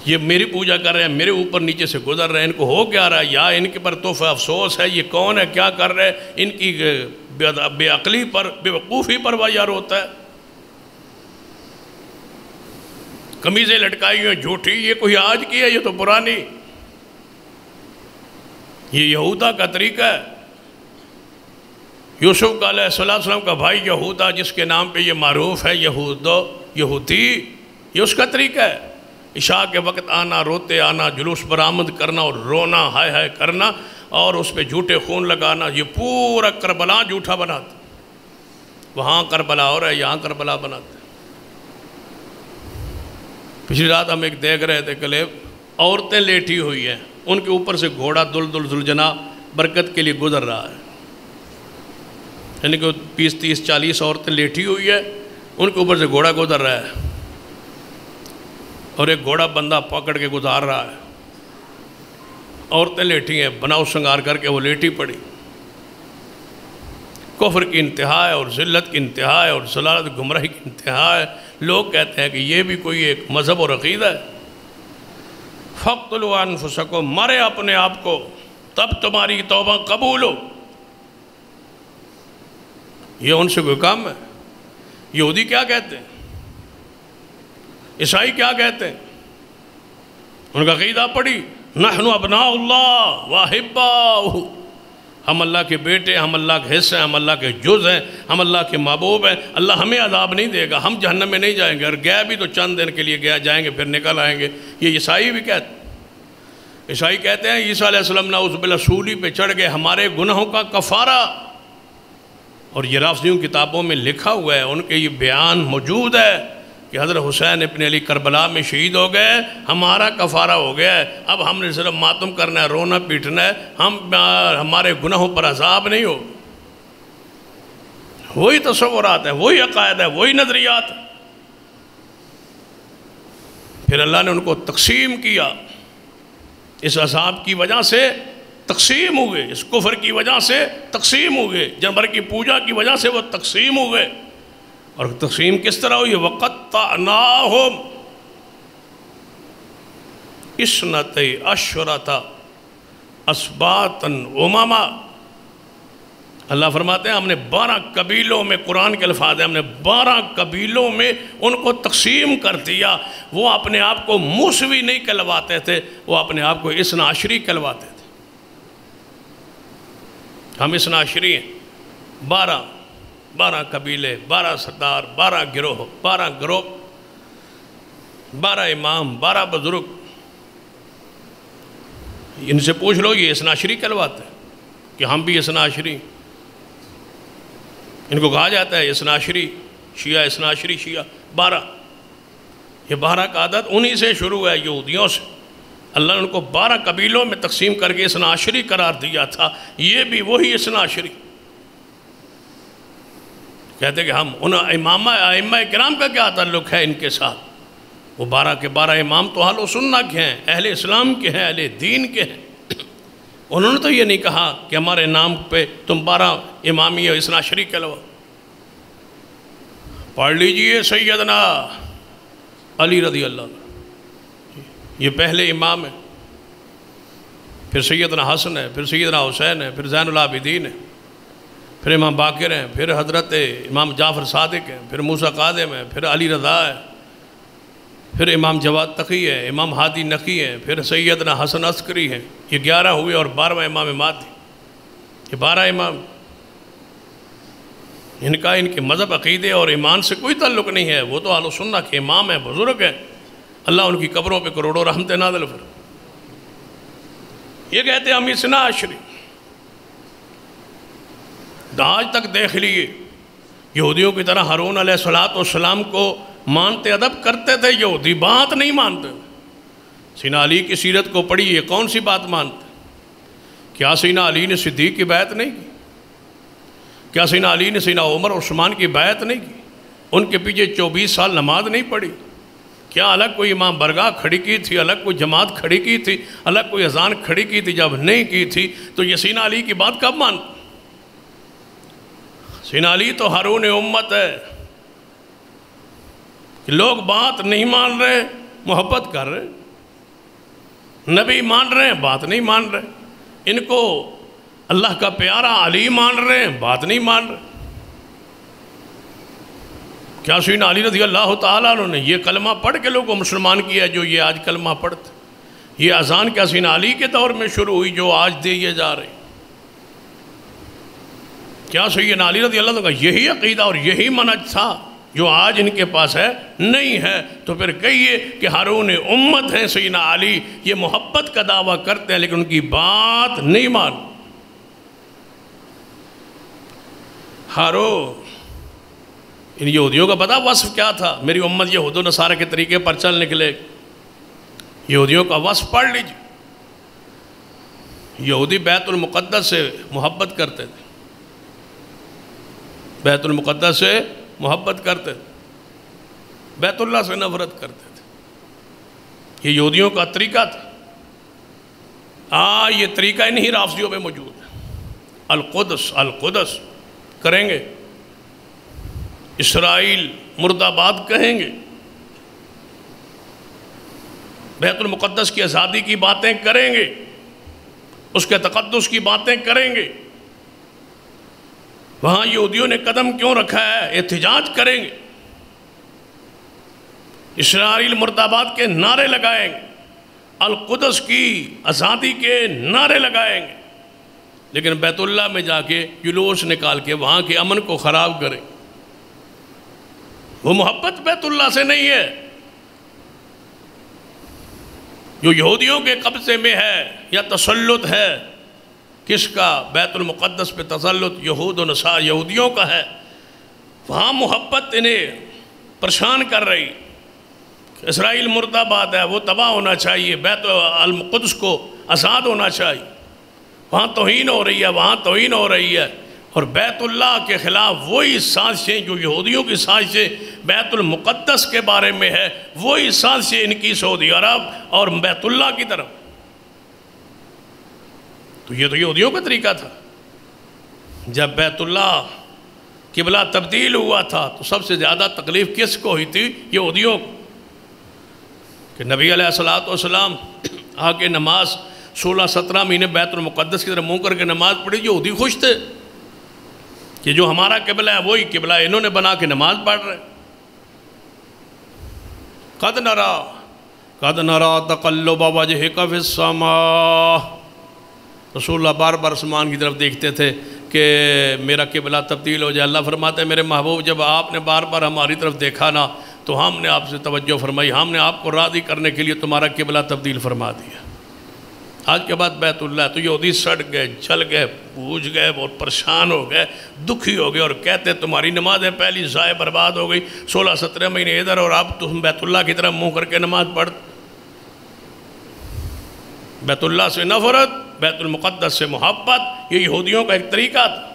یہ میری پوجا کر رہے ہیں، میرے اوپر نیچے سے گزر رہے ہیں، ان کو ہو کیا رہا ہے، یا ان کے پر تحفہ افسوس ہے، یہ کون ہے، کیا کر رہے ہیں، ان کی بے عقلی پر، بے وقوفی پر وہ روتا ہے۔ قمیضیں لٹکائی ہوئی جھوٹی، یہ کوئی آج کی ہے، یہ تو پرانی۔ یہ یہودا کا طریقہ ہے۔ یوسف علیہ السلام کا بھائی یہودا، جس کے نام پہ یہ معروف ہے یہودی، یہ اس کا طریقہ ہے۔ عشاء کے وقت آنا، روتے آنا، جلوس برآمد کرنا اور رونا، ہائے ہائے کرنا، اور اس پہ جھوٹے خون لگانا۔ یہ پورا کربلا جھوٹا بناتے، وہاں کربلا ہو رہا ہے، یہاں کربلا بناتے۔ پچھلی رات ہم ایک دیکھ رہے تھے کلیب، عورتیں لیٹی ہوئی ہیں، ان کے اوپر سے گھوڑا دل ذوالجناح برکت کے لیے گزر رہا ہے۔ یعنی کہ 20 30 40 عورتیں لیٹی ہوئی ہے، ان کے اوپر سے گھوڑا گزر رہا ہے، اور ایک گھوڑا بندہ پکڑ کے گزار رہا ہے۔ عورتیں لیٹی ہیں، بناؤ سنگار کر کے وہ لیٹی پڑی۔ کفر کی انتہا ہے، اور ذلت کی انتہا ہے، اور ضلالت گمراہی کی انتہا ہے۔ لوگ کہتے ہیں کہ یہ بھی کوئی ایک مذہب اور عقیدہ ہے۔ فَاقْتُلُوا أَنفُسَكُمْ، مارے اپنے آپ کو، تب تمہاری توبہ قبول ہو۔ یہ ان سے کوئی کام ہے؟ یہودی کیا کہتے ہیں؟ عیسائی کیا کہتے ہیں؟ ان کا عقیدہ پڑھی، نحن ابناء اللہ واحباؤہ، ہم اللہ کے بیٹے، ہم اللہ کے حصے ہیں، ہم اللہ کے جز ہیں، ہم اللہ کے محبوب ہیں۔ اللہ ہمیں عذاب نہیں دے گا، ہم جہنم میں نہیں جائیں گے، اور گئے بھی تو چند دن کے لیے جائیں گے، پھر نکل آئیں گے۔ یہ عیسائی بھی کہتے ہیں۔ عیسائی کہتے ہیں عیسیٰ علیہ السلام نعوذ باللہ سولی پہ چڑھ گئے، ہمارے گناہوں کا کفارہ۔ اور یہ رافضیوں کتابوں میں لکھا ہوا ہے، ان کے یہ بیان موجود ہے کہ حضرت حسین ابن علی کربلا میں شہید ہو گئے، ہمارا کفارہ ہو گیا ہے، اب ہم نے صرف ماتم کرنا ہے، رونا پیٹنا ہے، ہمارے گناہوں پر عذاب نہیں ہو۔ وہی تصورات ہیں، وہی عقائد ہے، وہی نظریات۔ پھر اللہ نے ان کو تقسیم کیا، اس عذاب کی وجہ سے تقسیم ہوئے، اس کفر کی وجہ سے تقسیم ہوئے، جانور کی پوجا کی وجہ سے وہ تقسیم ہوئے۔ اور تقسیم کس طرح ہوئی؟ وَقَطَّعْنَاهُمْ اثْنَتَیْ عَشْرَةَ أَسْبَاطًا أُمَمًا، اللہ فرماتے ہیں ہم نے 12 قبیلوں میں، قرآن کے الفاظ ہیں، ہم نے 12 قبیلوں میں ان کو تقسیم کر دیا۔ وہ اپنے آپ کو موسوی نہیں کہلواتے تھے، وہ اپنے آپ کو اثنا عشری کہلواتے تھے۔ ہم اثنا عشری ہیں، 12 قبیلے، 12 سردار، 12 گروہ، 12 گروہ، 12 امام، 12 بزرگ۔ ان سے پوچھ لو، یہ اثنا عشری کہلواتے ہیں کہ ہم بھی اثنا عشری؟ ان کو کہا جاتا ہے اثنا عشری شیعہ، اثنا عشری شیعہ، 12۔ یہ 12 کا عدد انہی سے شروع ہے، یہودیوں سے۔ اللہ نے ان کو 12 قبیلوں میں تقسیم کر کے اثنا عشری قرار دیا تھا۔ یہ بھی وہی اثنا عشری کہتے کہ ہم ان ائمہ کرام کا کیا تعلق ہے ان کے ساتھ؟ وہ 12 کے 12 امام تو اہل سنہ کے ہیں، اہل اسلام کے ہیں، اہل دین کے ہیں۔ انہوں نے تو یہ نہیں کہا کہ ہمارے نام پہ تم 12 امامی اور اثنا عشری کہلواؤ۔ پڑھ لیجئے سیدنا علی رضی اللہ عنہ، یہ پہلے امام ہیں، پھر سیدنا حسن ہے، پھر سیدنا حسین ہے، پھر زین العابدین ہے، پھر امام باقر ہیں، پھر حضرت امام جعفر صادق ہیں، پھر موسیٰ کاظم ہے، پھر علی رضا ہے، پھر امام جواد تقی ہے، امام ہادی نقی ہیں، پھر سیدنا حسن عسکری ہیں، یہ 11 ہوئے اور 12واں امام مہدی، یہ 12 امام. ان کا ان کے مذہب، عقیدے اور ایمان سے کوئی تعلق نہیں ہے. وہ تو اہل سنہ کے امام ہیں، بزرگ ہیں. اللہ ان کی قبروں پہ کروڑوں رحمت نازل فرمائے. یہ کہتے ہیں ہم اثنا عشری. آج تک دیکھ لیے یہودیوں کی طرح ہارون علیہ السلام کو مانتے ادب کرتے تھے. یہودی بات نہیں مانتے. سیدنا علی کی سیرت کو پڑھی، یہ کون سی بات مانتے؟ کیا سیدنا علی نے صدیق کی بیعت نہیں کی؟ کیا سیدنا علی نے سیدنا عمر عثمان کی بیعت نہیں کی؟ ان کے پیچھے 24 سال نماز نہیں پڑھی؟ کیا الگ کوئی امام برگاہ کھڑی کی تھی، الگ کوئی جماعت کھڑی کی تھی، الگ کوئی اذان کھڑی کی تھی؟ جب نہیں کی تھی تو یہ سیدنا علی کی بات کب مانتے؟ سیدنا علی تو ہارون امت ہے. کہ لوگ بات نہیں مان رہے، محبت کر رہے. نبی مان رہے ہیں، بات نہیں مان رہے. ان کو اللہ کا پیارا علی مان رہے ہیں، بات نہیں مان رہے. کیا سیدنا علی رضی اللہ تعالیٰ عنہ نے یہ کلمہ پڑھ کے لوگوں کو مسلمان کیا جو یہ آج کلمہ پڑھتے؟ یہ اذان کیا سیدنا علی کے دور میں شروع ہوئی جو آج دیے جا رہے؟ کیا سیدنا علی رضی اللہ عنہ کا یہی عقیدہ اور یہی منہج تھا جو آج ان کے پاس ہے؟ نہیں ہے. تو پھر کہیے کہ ہارون امت ہیں سیدنا علی، یہ محبت کا دعویٰ کرتے ہیں لیکن ان کی بات نہیں مان. ہارون، ان یہودیوں کا پتہ وصف کیا تھا؟ میری امت یہود و نصارہ کے طریقے پر چل نکلے. یہودیوں کا وصف پڑھ لیجیے. یہودی بیت المقدس سے محبت کرتے تھے، بیت المقدس سے محبت کرتے تھے، بیت اللہ سے نفرت کرتے تھے. یہ یہودیوں کا طریقہ تھا. یہ طریقہ انہی رافضیوں میں موجود ہے. القدس القدس کریں گے، اسرائیل مرد آباد کہیں گے، بیت المقدس کی آزادی کی باتیں کریں گے، اس کے تقدس کی باتیں کریں گے. وہاں یہودیوں نے قدم کیوں رکھا ہے؟ احتجاج کریں گے. اسرائیل مرد آباد کے نعرے لگائیں گے، القدس کی آزادی کے نعرے لگائیں گے، لیکن بیت اللہ میں جا کے جلوس نکال کے وہاں کے امن کو خراب کریں. وہ محبت بیت اللہ سے نہیں ہے جو یہودیوں کے قبضے میں ہے یا تسلط ہے. کس کا؟ بیت المقدس پہ تسلط یہود و نصارہ یہودیوں کا ہے. وہاں محبت انہیں پریشان کر رہی. اسرائیل مرد آباد ہے، وہ تباہ ہونا چاہیے، بیت القدس کو آزاد ہونا چاہیے. وہاں توہین ہو رہی ہے، وہاں توہین ہو رہی ہے. اور بیت اللہ کے خلاف وہی سازشیں جو یہودیوں کی سازشیں بیت المقدس کے بارے میں ہے، وہی سازشیں ان کی سعودی عرب اور بیت اللہ کی طرف. تو یہ تو یہودیوں کا طریقہ تھا. جب بیت اللہ قبلہ تبدیل ہوا تھا تو سب سے زیادہ تکلیف کس کو ہوئی تھی؟ یہودیوں کو. کہ نبی علیہ السلام آگے نماز 16-17 مہینے بیت المقدس کی طرف منہ کر کے نماز پڑھی. یہودی خوش تھے کہ جو ہمارا قبلہ ہے وہی قبلہ انہوں نے بنا کے نماز پڑھ رہے. قد نرا تقلب وجہک فی السماء. رسول اللہ بار بار آسمان کی طرف دیکھتے تھے کہ میرا قبلہ تبدیل ہو جائے. اللہ فرماتے ہیں میرے محبوب جب آپ نے بار بار ہماری طرف دیکھا نا تو ہم نے آپ سے توجہ فرمائی، ہم نے آپ کو راضی کرنے کے لیے تمہارا قبلہ تبدیل فرما دیا. آج کے بعد بیت اللہ تو یہودی سڑ گئے، جل گئے، بوجھ گئے اور پریشان ہو گئے، دکھی ہو گئے اور کہتے تمہاری نمازیں پہلی ضائع برباد ہو گئی. 16-17 مہینے ادھر اور آپ تم بیت اللہ کی طرف منہ کر کے نماز پڑھ. بیت اللہ سے نفرت، بیت المقدس سے محبت، یہ یہودیوں کا ایک طریقہ تھا.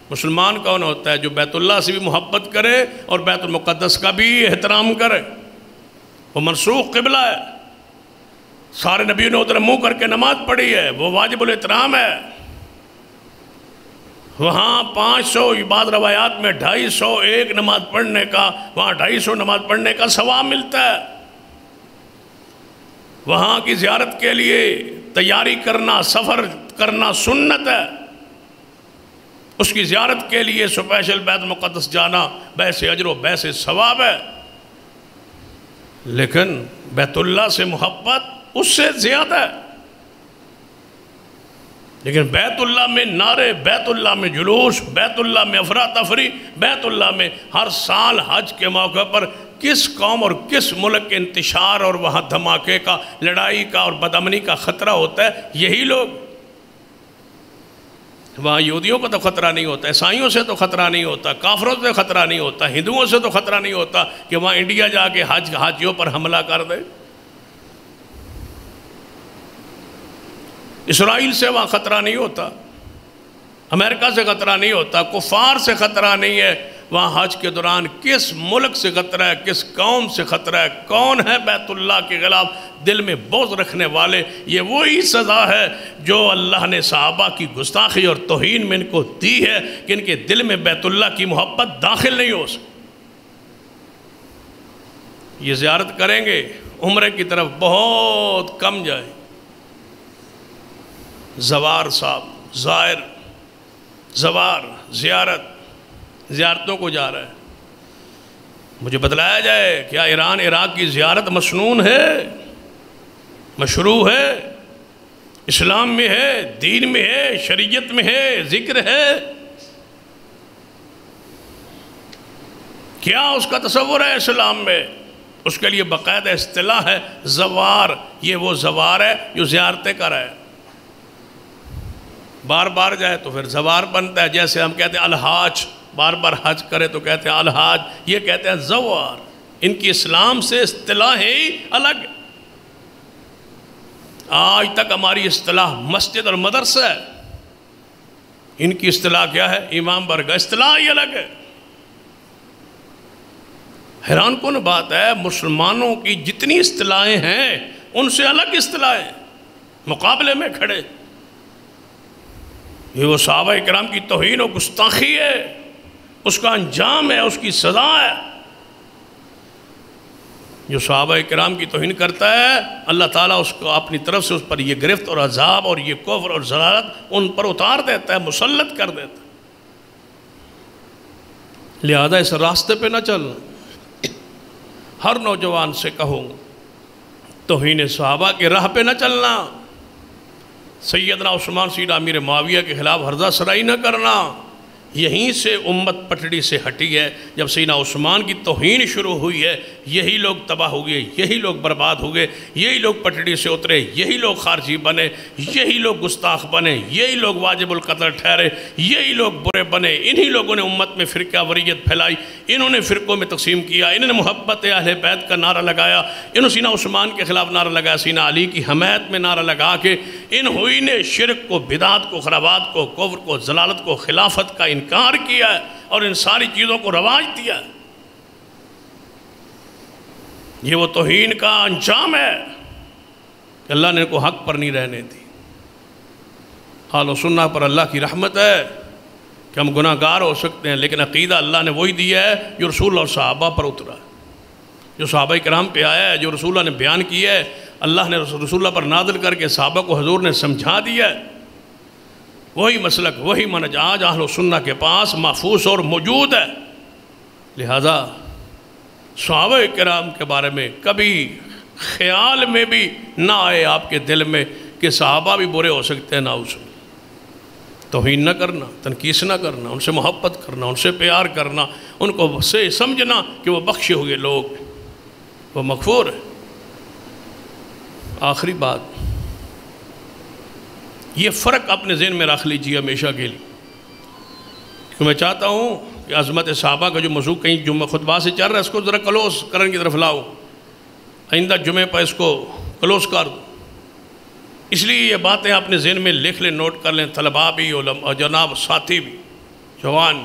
مسلمان کون ہوتا ہے جو بیت اللہ سے بھی محبت کرے اور بیت المقدس کا بھی احترام کرے؟ وہ منسوخ قبلہ ہے. سارے نبیوں نے ادھر منہ کر کے نماز پڑھی ہے، وہ واجب الاحترام ہے. وہاں 500 بعض روایات میں 250 نماز پڑھنے کا، وہاں 250 نماز پڑھنے کا ثواب ملتا ہے. وہاں کی زیارت کے لیے تیاری کرنا، سفر کرنا سنت ہے. اس کی زیارت کے لیے اسپیشل بیت المقدس جانا بیسِ اجر و بیسِ ثواب ہے. لیکن بیت اللہ سے محبت اس سے زیادہ ہے. لیکن بیت اللہ میں نعرے، بیت اللہ میں جلوس، بیت اللہ میں افراتفری، بیت اللہ میں ہر سال حج کے موقع پر کس قوم اور کس ملک کے انتشار اور وہاں دھماکے کا، لڑائی کا اور بدامنی کا خطرہ ہوتا ہے، یہی لوگ. وہاں یہودیوں کو تو خطرہ نہیں ہوتا، عیسائیوں سے تو خطرہ نہیں ہوتا، کافروں سے خطرہ نہیں ہوتا، ہندوؤں سے تو خطرہ نہیں ہوتا کہ وہاں انڈیا جا کے حاجیوں پر حملہ کر دے. اسرائیل سے وہاں خطرہ نہیں ہوتا، امریکہ سے خطرہ نہیں ہوتا، کفار سے خطرہ نہیں ہے. وہاں حج کے دوران کس ملک سے خطرہ ہے، کس قوم سے خطرہ ہے، کون ہے بیت اللہ کے خلاف دل میں بغض رکھنے والے. یہ وہی سزا ہے جو اللہ نے صحابہ کی گستاخی اور توہین میں ان کو دی ہے کہ ان کے دل میں بیت اللہ کی محبت داخل نہیں ہو سکتی. یہ زیارت کریں گے، عمرے کی طرف بہت کم جائیں. زوار صاحب، زائر، زوار، زیارتوں کو جا رہا ہے. مجھے بتلایا جائے کیا ایران عراق کی زیارت مسنون ہے، مشروع ہے، اسلام میں ہے، دین میں ہے، شریعت میں ہے، ذکر ہے؟ کیا اس کا تصور ہے اسلام میں؟ اس کے لیے باقاعدہ اصطلاح ہے زوار. یہ وہ زوار ہے جو زیارتیں کر رہا ہے. بار بار جائے تو پھر زوار بنتا ہے. جیسے ہم کہتے ہیں الحاج، بار بار حج کرے تو کہتے ہیں الحاج، یہ کہتے ہیں زوار. ان کی اسلام سے اصطلاح ہی الگ. آج تک ہماری اصطلاح مسجد اور مدرسہ ہے، ان کی اصطلاح کیا ہے؟ امام برگاہ. اصطلاح ہی الگ ہے. حیران کن بات ہے، مسلمانوں کی جتنی اصطلاحیں ہیں ان سے الگ اصطلاحیں مقابلے میں کھڑے. یہ وہ صحابہ کرام کی توہین و گستاخی ہے، اس کا انجام ہے، اس کی سزا ہے. جو صحابہ کرام کی توہین کرتا ہے اللہ تعالیٰ اس کو اپنی طرف سے اس پر یہ گرفت اور عذاب اور یہ کفر اور ضلالت ان پر اتار دیتا ہے، مسلط کر دیتا ہے. لہذا اس راستے پہ نہ چلنا. ہر نوجوان سے کہوں توہین صحابہ کے راہ پہ نہ چلنا. سیدنا عثمان سیدہ امیر معاویہ کے خلاف ہرزہ سرائی نہ کرنا. یہیں سے امت پٹڑی سے ہٹی ہے. جب سیدنا عثمان کی توہین شروع ہوئی ہے یہی لوگ تباہ ہو گئے، یہی لوگ برباد ہو گئے، یہی لوگ پٹڑی سے اترے، یہی لوگ خارجی بنے، یہی لوگ گستاخ بنے، یہی لوگ واجب القتل ٹھہرے، یہی لوگ برے بنے. انہی لوگوں نے امت میں فرقہ وریت پھیلائی، انہوں نے فرقوں میں تقسیم کیا، انہوں نے محبت اہل بیت کا نعرہ لگایا، انہوں سیدنا عثمان کے خلاف نعرہ لگایا، سیدنا علی کی حمایت میں نعرہ لگا کے ان ہوئی نے شرک کو، بدعات کو، خرابات کو، کفر کو، ضلالت کو، خلافت کا انکار کیا ہے اور ان ساری چیزوں کو رواج دیا ہے. یہ وہ توہین کا انجام ہے کہ اللہ نے ان کو حق پر نہیں رہنے دی. اہل سنہ پر اللہ کی رحمت ہے کہ ہم گناہ گار ہو سکتے ہیں، لیکن عقیدہ اللہ نے وہی دیا ہے جو رسول اور صحابہ پر اترا ہے، جو صحابہ کرام پہ آیا ہے، جو رسول اللہ نے بیان کیا ہے. اللہ نے رسول اللہ پر نازل کر کے صحابہ کو حضور نے سمجھا دیا ہے. وہی مسلک، وہی منہج آج اہل سنہ کے پاس محفوظ اور موجود ہے. لہذا صحابہ کرام کے بارے میں کبھی خیال میں بھی نہ آئے آپ کے دل میں کہ صحابہ بھی برے ہو سکتے ہیں. نہ اس میں توہین نہ کرنا، تنقیس نہ کرنا، ان سے محبت کرنا، ان سے پیار کرنا، ان کو سے سمجھنا کہ وہ بخشے ہوئے لوگ، وہ مغفور ہے. آخری بات، یہ فرق اپنے ذہن میں رکھ لیجیے ہمیشہ کے لیے، کہ میں چاہتا ہوں کہ عظمت صحابہ کا جو موضوع کہیں جمعہ خطبہ سے چل رہا ہے اس کو ذرا کلوز کرنے کی طرف لاؤ. آئندہ جمعے پر اس کو کلوز کر دو. اس لیے یہ باتیں اپنے ذہن میں لکھ لیں، نوٹ کر لیں، طلباء بھی اور جناب ساتھی بھی، جوان،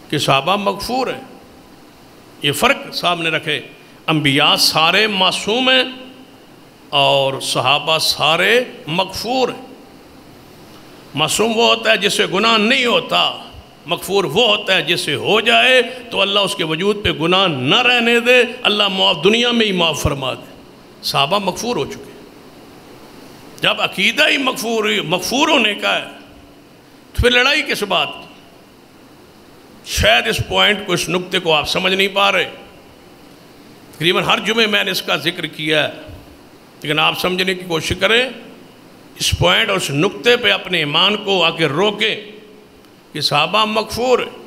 کہ صحابہ مغفور ہیں. یہ فرق سامنے رکھے. انبیاء سارے معصوم ہیں اور صحابہ سارے مغفور ہیں. معصوم وہ ہوتا ہے جس سے گناہ نہیں ہوتا، مغفور وہ ہوتا ہے جس سے ہو جائے تو اللہ اس کے وجود پہ گناہ نہ رہنے دے، اللہ معاف دنیا میں ہی معاف فرما دے. صحابہ مغفور ہو چکے. جب عقیدہ ہی مغفور ہونے کا ہے تو پھر لڑائی کس بات کی؟ شاید اس پوائنٹ کو، اس نقطے کو آپ سمجھ نہیں پا رہے. تقریباً ہر جمعے میں نے اس کا ذکر کیا ہے، لیکن آپ سمجھنے کی کوشش کریں، اس پوائنٹ اور اس نقطے پہ اپنے ایمان کو آ کے روکیں کہ صحابہ مغفور ہے۔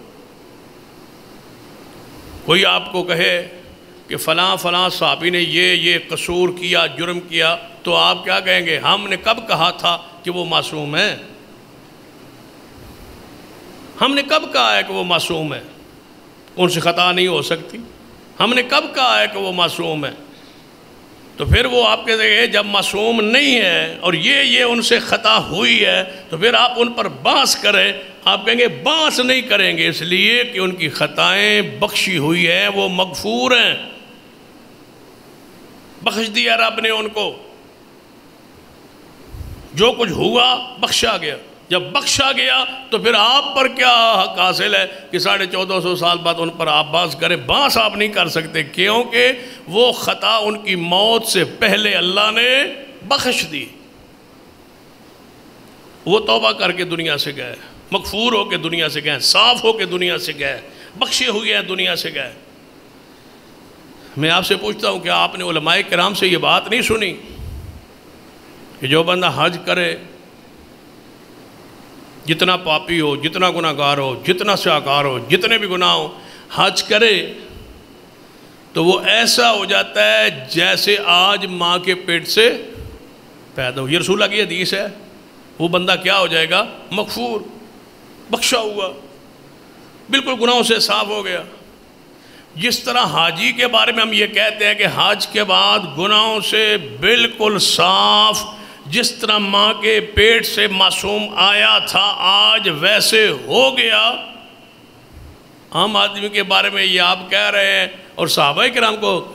کوئی آپ کو کہے کہ فلاں فلاں صحابی نے یہ قصور کیا، جرم کیا، تو آپ کیا کہیں گے؟ ہم نے کب کہا تھا کہ وہ معصوم ہے؟ ہم نے کب کہا ہے کہ وہ معصوم ہے؟ ان سے خطا نہیں ہو سکتی۔ ہم نے کب کہا ہے کہ وہ معصوم ہے؟ تو پھر وہ آپ کے دیکھیں جب معصوم نہیں ہے اور یہ ان سے خطا ہوئی ہے تو پھر آپ ان پر بحث کریں، آپ کہیں گے بحث نہیں کریں گے، اس لیے کہ ان کی خطائیں بخشی ہوئی ہیں، وہ مغفور ہیں، بخش دیا رب نے ان کو، جو کچھ ہوا بخشا گیا۔ جب بخشا گیا تو پھر آپ پر کیا حق حاصل ہے کہ 1450 سال بعد ان پر آپ بحث کریں؟ بحث آپ نہیں کر سکتے، کیونکہ وہ خطا ان کی موت سے پہلے اللہ نے بخش دی۔ وہ توبہ کر کے دنیا سے گئے، مغفور ہو کے دنیا سے گئے، صاف ہو کے دنیا سے گئے، بخشے ہوئے ہیں دنیا سے گئے۔ میں آپ سے پوچھتا ہوں کہ آپ نے علماء کرام سے یہ بات نہیں سنی کہ جو بندہ حج کرے، جتنا پاپی ہو، جتنا گناہ گار ہو، جتنا سیاکار ہو، جتنے بھی گناہ ہو، حج کرے تو وہ ایسا ہو جاتا ہے جیسے آج ماں کے پیٹ سے پیدا ہو۔ یہ رسول اللہ کی حدیث ہے۔ وہ بندہ کیا ہو جائے گا؟ مغفور، بخشا ہوا، بالکل گناہوں سے صاف ہو گیا۔ جس طرح حاجی کے بارے میں ہم یہ کہتے ہیں کہ حج کے بعد گناہوں سے بالکل صاف، جس طرح ماں کے پیٹ سے معصوم آیا تھا آج ویسے ہو گیا، عام آدمی کے بارے میں یہ آپ کہہ رہے ہیں۔ اور صحابہ کرام کو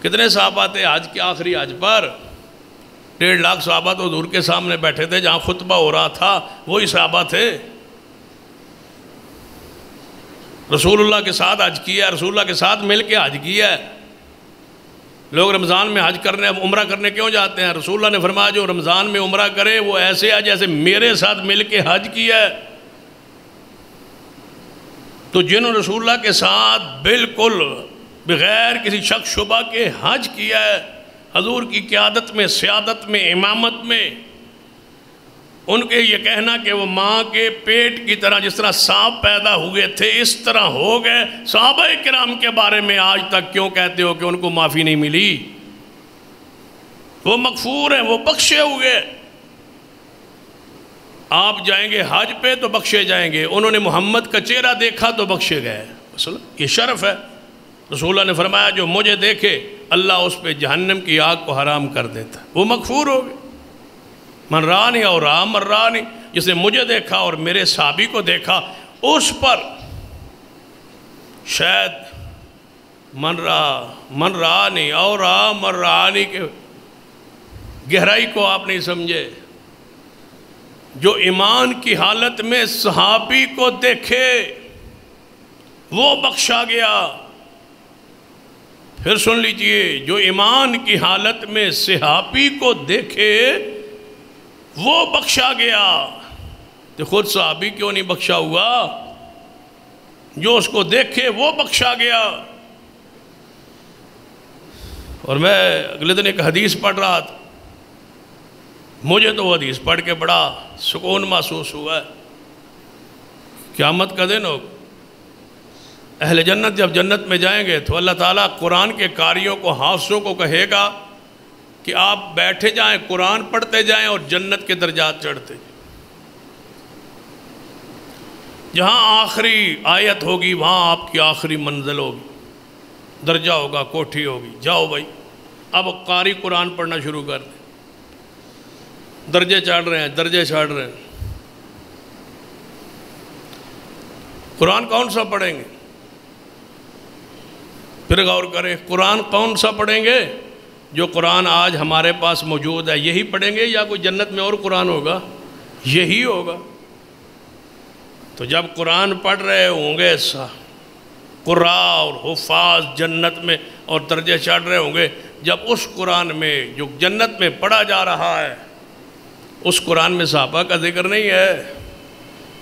کتنے صحابہ تھے حج کے آخری حج پر؟ 1.5 لاکھ صحابہ تو حضور کے سامنے بیٹھے تھے، جہاں خطبہ ہو رہا تھا وہی صحابہ تھے۔ رسول اللہ کے ساتھ حج کیا، رسول اللہ کے ساتھ مل کے حج کیا ہے۔ لوگ رمضان میں حج کرنے، عمرہ کرنے کیوں جاتے ہیں؟ رسول اللہ نے فرمایا جو رمضان میں عمرہ کرے وہ ایسے ہے جیسے میرے ساتھ مل کے حج کیا ہے۔ تو جنہوں نے رسول اللہ کے ساتھ بالکل بغیر کسی شک شبہ کے حج کیا ہے، حضور کی قیادت میں، سیادت میں، امامت میں، ان کے یہ کہنا کہ وہ ماں کے پیٹ کی طرح جس طرح صاف پیدا ہوئے تھے اس طرح ہو گئے، صحابہ کرام کے بارے میں آج تک کیوں کہتے ہو کہ ان کو معافی نہیں ملی؟ وہ مغفور ہیں، وہ بخشے ہوئے۔ آپ جائیں گے حج پہ تو بخشے جائیں گے، انہوں نے محمد کا چہرہ دیکھا تو بخشے گئے۔ یہ شرف ہے۔ رسول اللہ نے فرمایا جو مجھے دیکھے اللہ اس پہ جہنم کی آگ کو حرام کر دیتا، وہ مغفور ہو گئے۔ من رانی اور رام رانی، جس نے مجھے دیکھا اور میرے صحابی کو دیکھا، اس پر شاید من رانی اور رام رانی کے گہرائی کو آپ نہیں سمجھے۔ جو ایمان کی حالت میں صحابی کو دیکھے وہ بخشا گیا۔ پھر سن لیجئے، جو ایمان کی حالت میں صحابی کو دیکھے وہ بخشا گیا۔ تو خود صحابی کیوں نہیں بخشا ہوا؟ جو اس کو دیکھے وہ بخشا گیا۔ اور میں اگلے دن ایک حدیث پڑھ رہا تھا، مجھے تو وہ حدیث پڑھ کے بڑا سکون محسوس ہوا ہے۔ قیامت کا دن ہو، اہل جنت جب جنت میں جائیں گے تو اللہ تعالیٰ قرآن کے قاریوں کو، حافظوں کو کہے گا کہ آپ بیٹھے جائیں، قرآن پڑھتے جائیں اور جنت کے درجات چڑھتے جائیں۔ جہاں آخری آیت ہوگی وہاں آپ کی آخری منزل ہوگی، درجہ ہوگا، کوٹھی ہوگی۔ جاؤ بھائی، اب قاری قرآن پڑھنا شروع کر دیں۔ درجے چڑھ رہے ہیں، درجے چڑھ رہے ہیں۔ قرآن کون سا پڑھیں گے؟ پھر غور کریں، قرآن کون سا پڑھیں گے؟ جو قرآن آج ہمارے پاس موجود ہے یہی پڑھیں گے، یا کوئی جنت میں اور قرآن ہوگا؟ یہی ہوگا۔ تو جب قرآن پڑھ رہے ہوں گے قراء اور حفاظ جنت میں اور درجے چڑھ رہے ہوں گے، جب اس قرآن میں جو جنت میں پڑھا جا رہا ہے اس قرآن میں صحابہ کا ذکر نہیں ہے،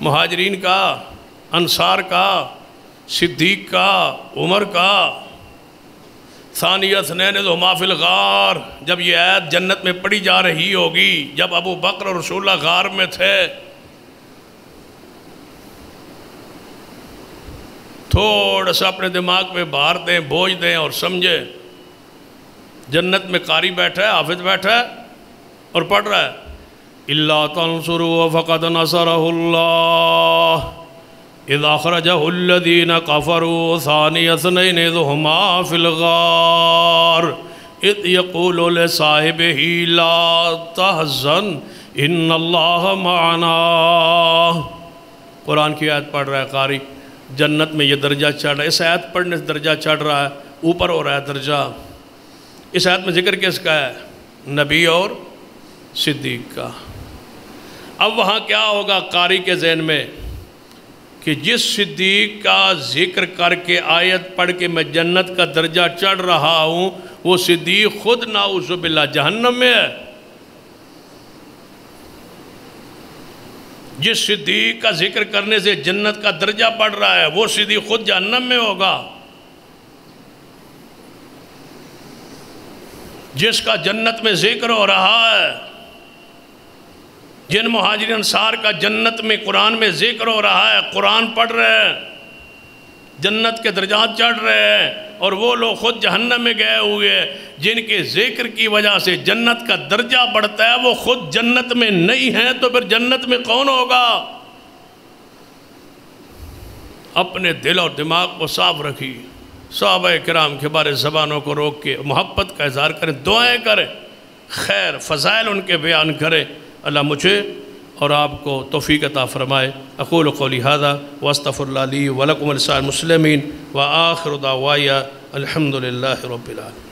مہاجرین کا، انصار کا، صدیق کا، عمر کا، ثانی اثنین اذ ہما فی الغار، جب یہ آیت جنت میں پڑھی جا رہی ہوگی، جب ابو بکر اور رسول اللہ غار میں تھے، تھوڑا سا اپنے دماغ پہ بھار دیں، بوجھ دیں اور سمجھیں، جنت میں قاری بیٹھا ہے، حافظ بیٹھا ہے اور پڑھ رہا ہے اِلَّا تَنْصُرُوا فَقَدْ نَصَرَهُ اللَّهُ اِذْ أَخْرَجَهُ الَّذِينَ كَفَرُوا ثَانِيَ اثْنَيْنِ إِذْ هُمَا فِي الْغَارِ اِذْ يَقُولُ لِصَاحِبِهِ لَا تَحْزَنْ إِنَّ اللَّهَ مَعَنَا۔ قرآن کی آیت پڑھ رہا ہے قاری، جنت میں یہ درجہ چڑھ رہا ہے، اس آیت پڑھنے سے درجہ چڑھ رہا ہے، اوپر ہو رہا ہے درجہ۔ اس آیت میں ذکر کس کا ہے؟ نبی اور صدیق کا۔ اب وہاں کیا ہوگا قاری کے ذہن میں کہ جس صدیق کا ذکر کر کے آیت پڑھ کے میں جنت کا درجہ چڑھ رہا ہوں، وہ صدیق خود نعوذ باللہ جہنم میں ہے۔ جس صدیق کا ذکر کرنے سے جنت کا درجہ بڑھ رہا ہے، وہ صدیق خود جہنم میں ہوگا۔ جس کا جنت میں ذکر ہو رہا ہے، جن مہاجرین انصار کا جنت میں قرآن میں ذکر ہو رہا ہے، قرآن پڑھ رہے ہیں، جنت کے درجات چڑھ رہے ہیں، اور وہ لوگ خود جہنم میں گئے ہوئے ہیں، جن کے ذکر کی وجہ سے جنت کا درجہ بڑھتا ہے، وہ خود جنت میں نہیں ہیں، تو پھر جنت میں کون ہوگا؟ اپنے دل اور دماغ کو صاف رکھی، صحابہ کرام کے بارے زبانوں کو روک کے محبت کا اظہار کریں، دعائیں کریں، خیر فضائل ان کے بیان کریں۔ اللہ مجھے اور آپ کو توفیق عطا فرمائے۔ اقول قولی ھذا واستغفر اللہ لی ولکم ولسائر المسلمین وآخر دعوایا الحمدللہ رب العالمین۔